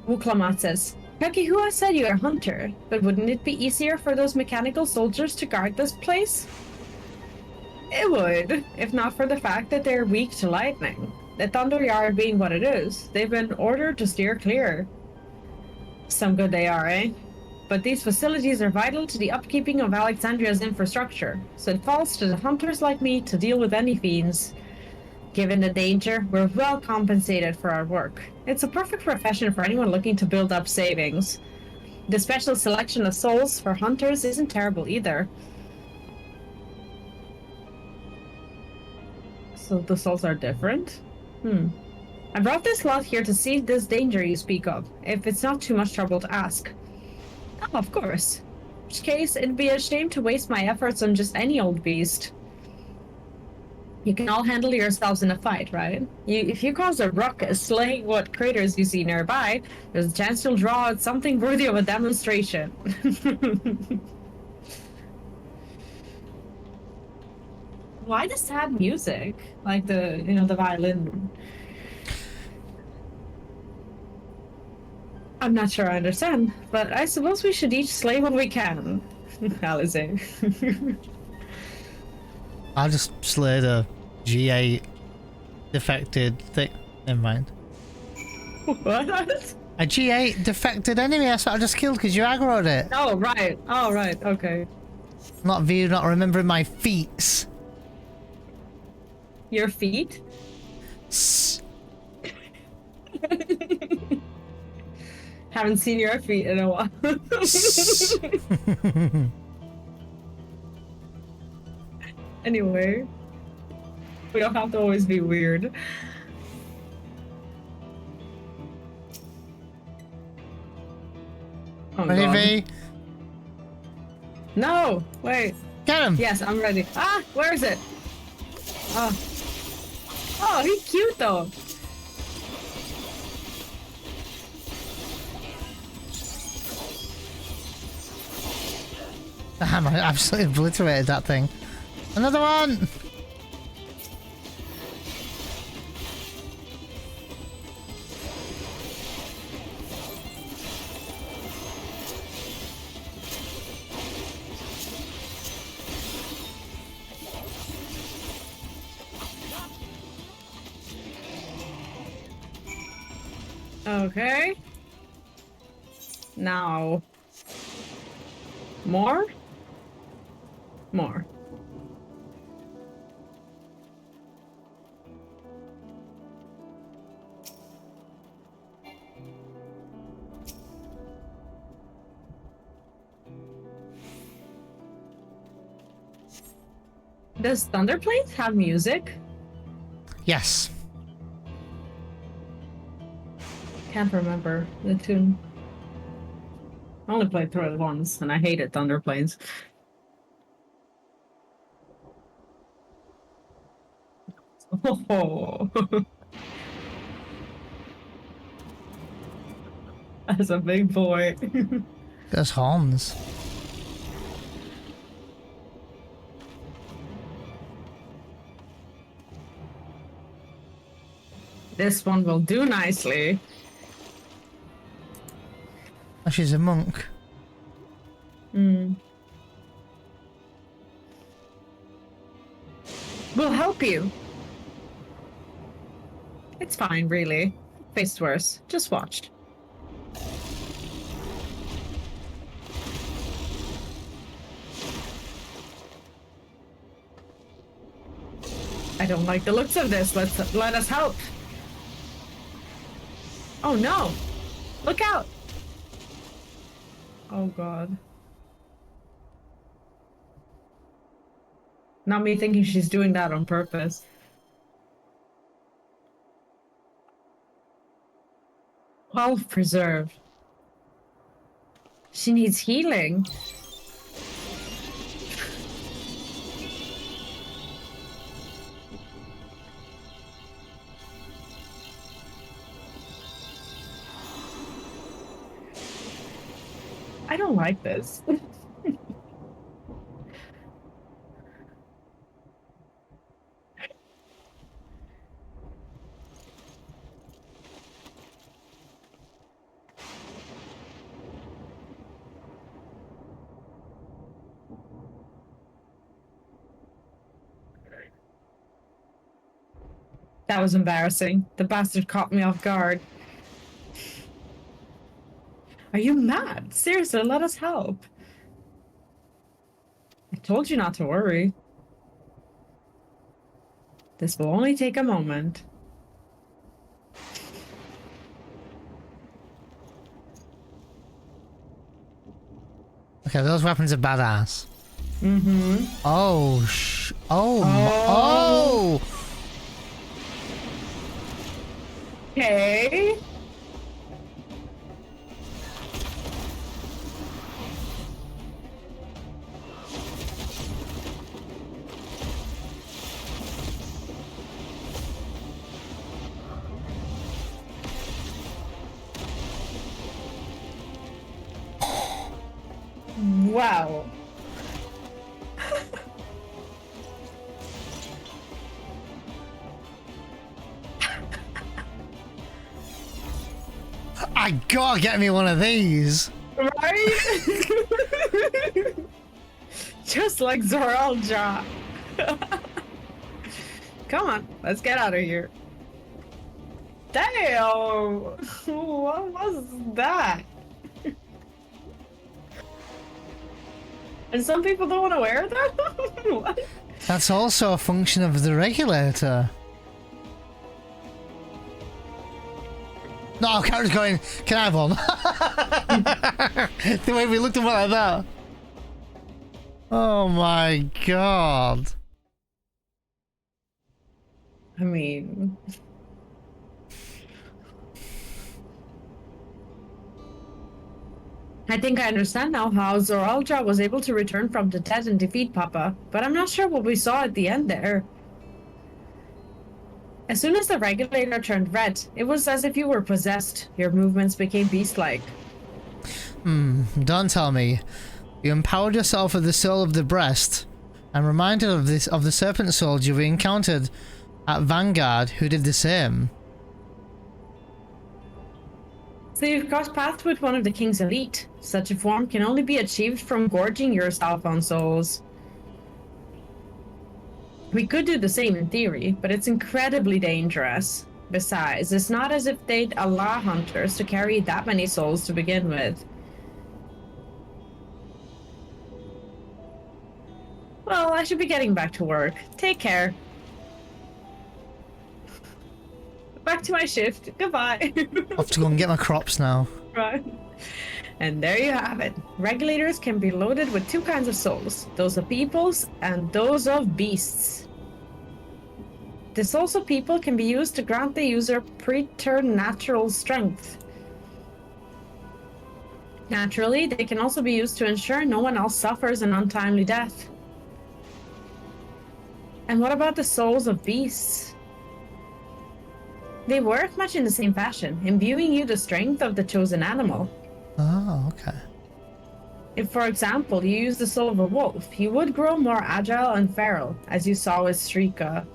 Wuk Lamat says, Kakihua said you're a hunter, but wouldn't it be easier for those mechanical soldiers to guard this place? It would, if not for the fact that they're weak to lightning. The Thunder Yard being what it is, they've been ordered to steer clear. Some good they are, eh? But these facilities are vital to the upkeeping of Alexandria's infrastructure, so it falls to the hunters like me to deal with any fiends. Given the danger, we're well compensated for our work. It's a perfect profession for anyone looking to build up savings. The special selection of souls for hunters isn't terrible either. So the souls are different? I brought this lot here to see this danger you speak of, if it's not too much trouble to ask. Oh, of course. In which case, it'd be a shame to waste my efforts on just any old beast. You can all handle yourselves in a fight, right? If you cause a ruckus slaying what critters you see nearby, there's a chance you'll draw out something worthy of a demonstration. Why the sad music? Like the violin. I'm not sure I understand, but I suppose we should each slay what we can. Alize. I'll just slay the G8 defected thing. Never mind. What? A G8 defected enemy, that's what I just killed because you aggroed it. Oh, right. Oh, right. Okay. Not you not remembering my feats. Your feet? Haven't seen your feet in a while. Anyway, we don't have to always be weird. Oh, ready, V? No! Wait. Get him! Yes, I'm ready. Ah! Where is it? Oh. Oh, he's cute though. Damn, I absolutely obliterated that thing. Another one! Okay. Now. More? more. Does Thunderplains have music? Yes. Can't remember the tune. I only played through it once, and I hated Thunderplains. Oh. As a big boy. There's horns. This one will do nicely. Oh, she's a monk. Hmm. We'll help you. It's fine, really. Faced worse. Just watch. I don't like the looks of this. Let us help. Oh no! Look out! Oh god. Not me thinking she's doing that on purpose. Well preserved. She needs healing. I don't like this. That was embarrassing. The bastard caught me off guard. Are you mad? Seriously, let us help. I told you not to worry. This will only take a moment. Okay, those weapons are badass. Mm-hmm. Oh, oh! Okay. Wow. I gotta get me one of these. Right? Just like Zoraal. Come on, let's get out of here. Damn! What was that? And some people don't want to wear them? What? That's also a function of the regulator. No, Karen's going, can I have one? The way we looked at one like that. Oh my god. I mean... I think I understand now how Zoraal was able to return from the dead and defeat Papa, but I'm not sure what we saw at the end there. As soon as the regulator turned red, it was as if you were possessed. Your movements became beast-like. Don't tell me. You empowered yourself with the soul of the breast. I'm reminded of the serpent soldier we encountered at Vanguard who did the same. So you've crossed paths with one of the king's elite. Such a form can only be achieved from gorging yourself on souls. We could do the same in theory, but it's incredibly dangerous. Besides, it's not as if they'd allow hunters to carry that many souls to begin with. I should be getting back to work. Take care. Back to my shift. Goodbye. Off to go and get my crops now. Right. And there you have it. Regulators can be loaded with two kinds of souls. Those of peoples and those of beasts. The souls of people can be used to grant the user preternatural strength. Naturally, they can also be used to ensure no one else suffers an untimely death. And what about the souls of beasts? They work much in the same fashion, imbuing you the strength of the chosen animal. Oh, okay. If, for example, you use the soul of a wolf, you would grow more agile and feral, as you saw with Shrika.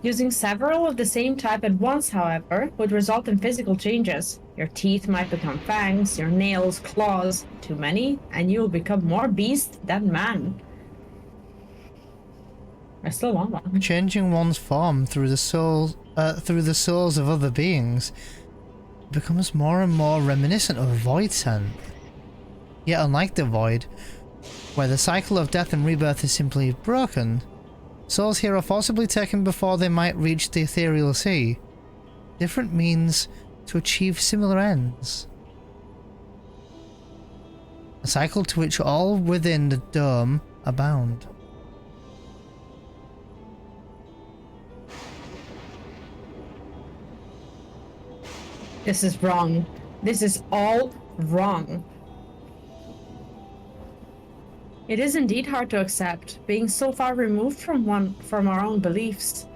Using several of the same type at once, however, would result in physical changes. Your teeth might become fangs, your nails, claws, too many, and you will become more beast than man. I still want one. Changing one's form through the souls of other beings becomes more and more reminiscent of Void Scent. Yet unlike the Void, where the cycle of death and rebirth is simply broken, souls here are forcibly taken before they might reach the ethereal sea. Different means to achieve similar ends. A cycle to which all within the dome are bound. This is wrong. This is all wrong. It is indeed hard to accept, being so far removed from our own beliefs.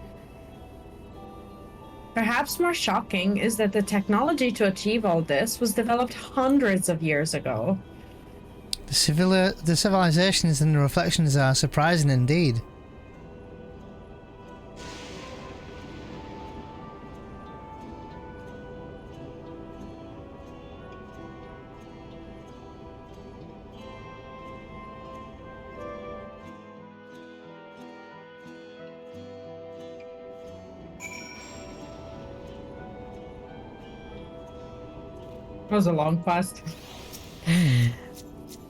Perhaps more shocking is that the technology to achieve all this was developed hundreds of years ago. The civilizations and the reflections are surprising indeed. That was a long quest.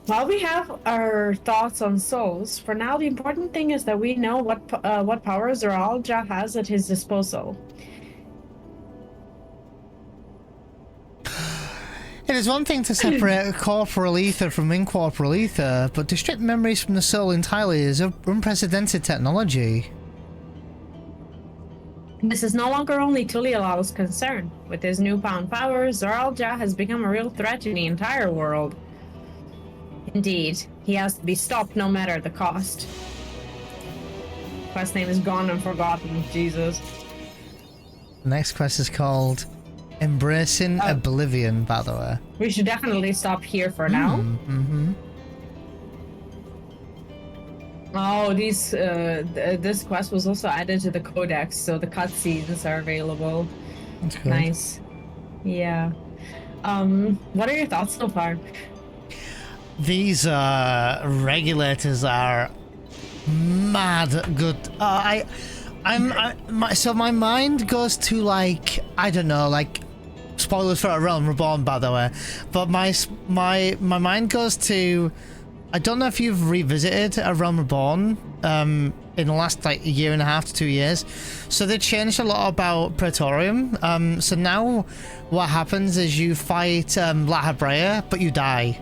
While we have our thoughts on souls, for now the important thing is that we know what powers Zoraal has at his disposal. It is one thing to separate corporal ether from incorporeal ether, but to strip memories from the soul entirely is unprecedented technology. This is no longer only Tuliyollal's concern. With his newfound powers, Zoraal has become a real threat to the entire world. Indeed, he has to be stopped no matter the cost. Quest name is Gone and Forgotten. Jesus. The next quest is called Embracing Oblivion, by the way. We should definitely stop here for now. Mm-hmm. Oh, this quest was also added to the codex, so the cutscenes are available. That's good. Nice. Yeah. What are your thoughts so far? These regulators are mad good. So my mind goes to, like, I don't know, like, spoilers for A Realm Reborn, by the way, but my mind goes to, I don't know if you've revisited A Realm Reborn in the last, like, year and a half to 2 years. So they changed a lot about Praetorium. So now what happens is you fight La Habrea, but you die.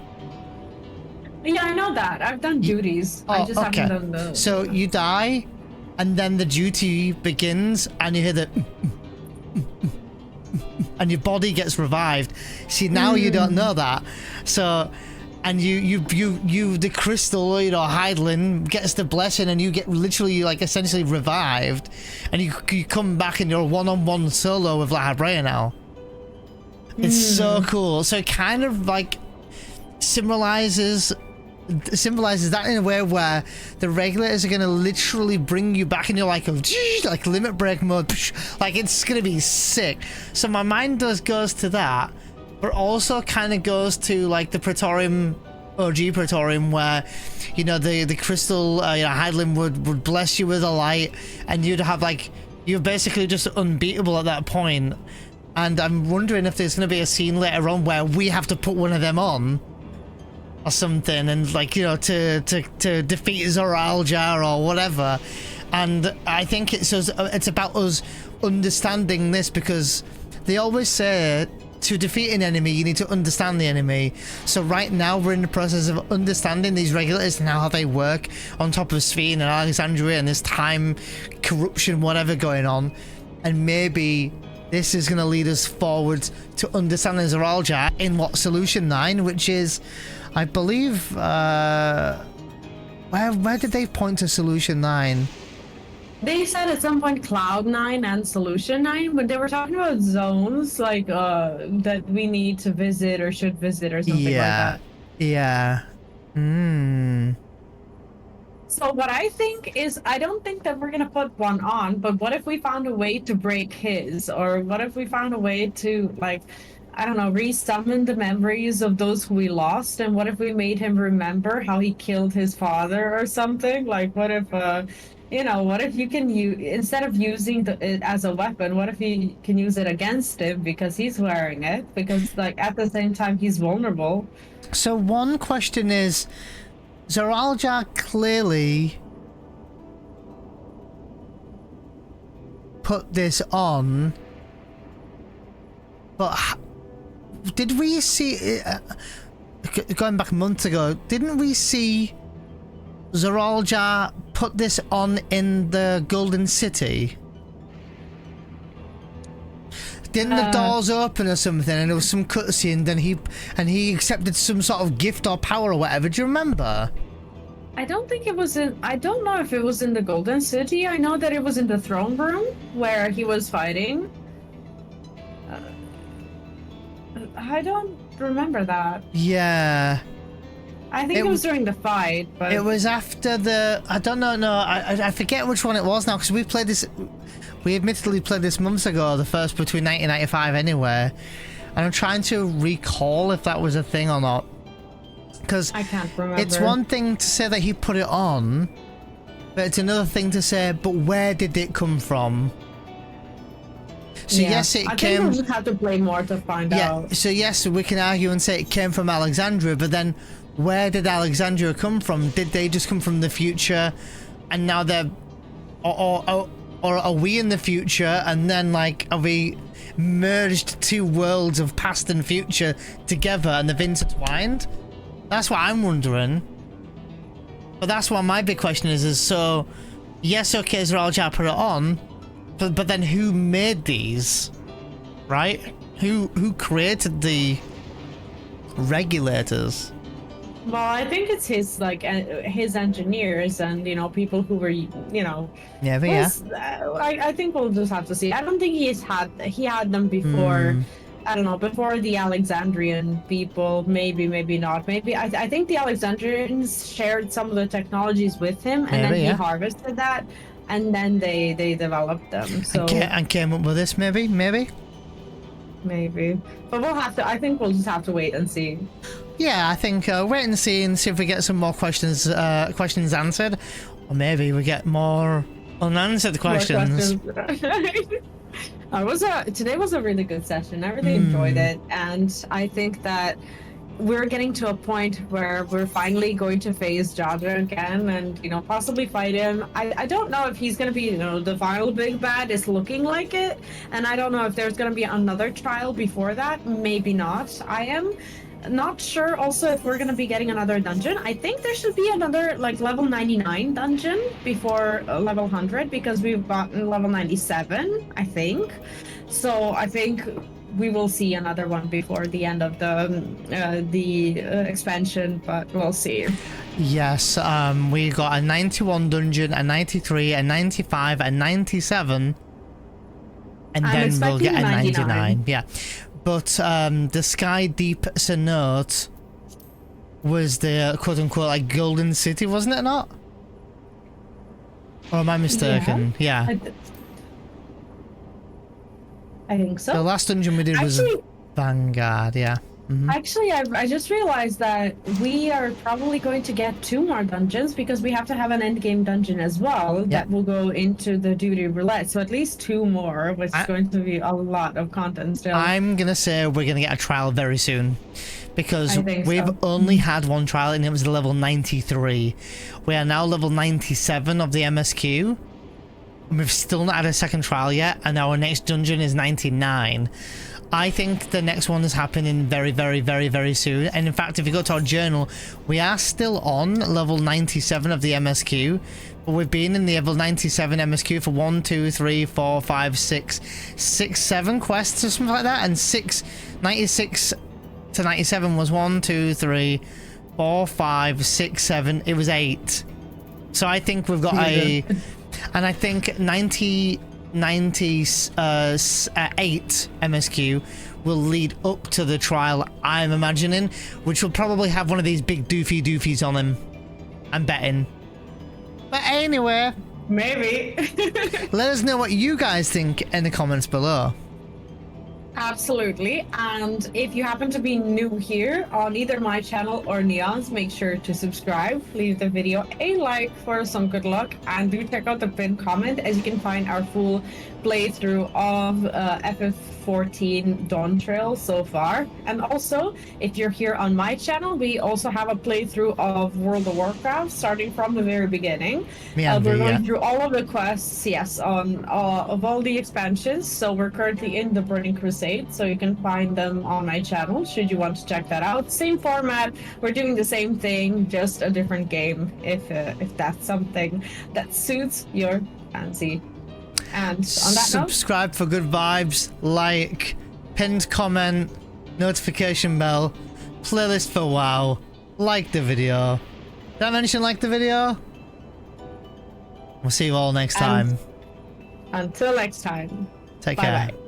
Yeah, I know that. I've done duties. I just haven't done the... So you die, and then the duty begins, and you hear the... and your body gets revived. See, now you don't know that. So... And you the crystal, you know, Hydaelyn gets the blessing, and you get literally, like, essentially revived, and you come back and you're one-on-one solo with La Habrea now. It's so cool. So it kind of, like, symbolizes that in a way where the regulators are gonna literally bring you back, and you're like limit break mode, like, it's gonna be sick. So my mind goes to that. But also kind of goes to, like, the Praetorium, OG Praetorium, where, you know, the crystal, Hydaelyn would bless you with a light, and you'd have, like, you're basically just unbeatable at that point. And I'm wondering if there's going to be a scene later on where we have to put one of them on. or something, and like, you know, to defeat Zoraal or whatever. And I think it's about us understanding this, because they always say to defeat an enemy you need to understand the enemy. So right now we're in the process of understanding these regulators and how they work on top of Sphene and Alexandria and this time corruption whatever going on, and maybe this is going to lead us forward to understanding Zoraal in what Solution 9, which is, I believe, where did they point to Solution 9? They said at some point Cloud 9 and Solution 9, but they were talking about zones like that we need to visit or should visit or something like that. Yeah. So what I think is, I don't think that we're gonna put one on, but what if we found a way to break his, or what if we found a way to, like, I don't know, re-summon the memories of those who we lost, and what if we made him remember how he killed his father or something? Like, what if, you know, what if you can use, instead of using it as a weapon, what if you can use it against him because he's wearing it? Because, like, at the same time, he's vulnerable. So one question is, Zoraal clearly put this on, but did we see, going back a month ago, didn't we see Zoraal put this on in the Golden City? Didn't the doors open or something, and there was some cutscene, then he accepted some sort of gift or power or whatever? Do you remember? I don't think it was in, I don't know if it was in the Golden City. I know that it was in the throne room where he was fighting. I don't remember that. Yeah. I think it was during the fight, but... It was after the... I don't know, no, I forget which one it was now, because we played this... We admittedly played this months ago, the first between 1995 anyway. And I'm trying to recall if that was a thing or not. Because I can't remember. It's one thing to say that he put it on, but it's another thing to say, but where did it come from? So yeah. yes, it I came... think we'll just have to play more to find out. So yes, we can argue and say it came from Alexandria, but then where did Alexandria come from? Did they just come from the future, and now they're... Or are we in the future, and then, like, are we merged two worlds of past and future together and they've intertwined? That's what I'm wondering. But that's what my big question is so, yes, okay, Zoraal put it on, but then who made these? Right? Who created the regulators? Well, I think it's his, like, his engineers and, you know, people who were, you know... Yeah, but yeah. I think we'll just have to see. I don't think he had them before, I don't know, before the Alexandrian people. Maybe not. Maybe, I think the Alexandrians shared some of the technologies with him, and then he harvested that, and then they developed them, so... And came up with this, maybe? Maybe. But we'll have to, I think we'll just have to wait and see. Yeah, I think wait and see if we get some more questions answered, or maybe we get more unanswered questions. Today was a really good session. I really enjoyed it, and I think that we're getting to a point where we're finally going to face Jaja again, and, you know, possibly fight him. I don't know if he's gonna be, you know, the final big bad. Is looking like it, and I don't know if there's gonna be another trial before that. Maybe not. I am not sure also if we're gonna be getting another dungeon. I think there should be another, like, level 99 dungeon before level 100, because we've gotten level 97, I think. So I think we will see another one before the end of the expansion, but we'll see. Yes, we got a 91 dungeon, a 93, a 95, a 97, and then we'll get a 99. Yeah. But the Sky Deep Cenote was the quote-unquote, like, Golden City, wasn't it not? Or am I mistaken? Yeah. I think so. The last dungeon we did was Vanguard, yeah. Actually, I just realized that we are probably going to get 2 more dungeons because we have to have an endgame dungeon as well that will go into the duty roulette. So at least 2 more, which is going to be a lot of content still. I'm gonna say we're gonna get a trial very soon, because we've only had 1 trial and it was level 93. We are now level 97 of the MSQ. We've still not had a second trial yet, and our next dungeon is 99. I think the next one is happening very, very, very, very soon. And in fact, if you go to our journal, we are still on level 97 of the MSQ. But we've been in the level 97 MSQ for 1, 2, 3, 4, 5, 6, 7 quests or something like that. And 96 to 97 was 1, 2, 3, 4, 5, 6, 7. It was 8. So I think we've got a... And I think 98 MSQ will lead up to the trial, I'm imagining, which will probably have one of these big doofies on him. I'm betting. But anyway, maybe. Let us know what you guys think in the comments below. Absolutely. And if you happen to be new here on either my channel or Neon's, make sure to subscribe, leave the video a like for some good luck, and do check out the pinned comment as you can find our full playthrough of FF14 Dawntrail so far. And also, if you're here on my channel, we also have a playthrough of World of Warcraft starting from the very beginning. We're going through all of the quests, yes, on of all the expansions. So we're currently in the Burning Crusade, so you can find them on my channel should you want to check that out. Same format, we're doing the same thing, just a different game if that's something that suits your fancy. And on that note, subscribe for good vibes, like, pinned comment, notification bell, playlist for WoW, like the video. Did I mention like the video? We'll see you all next time. Until next time. Take care. Bye-bye.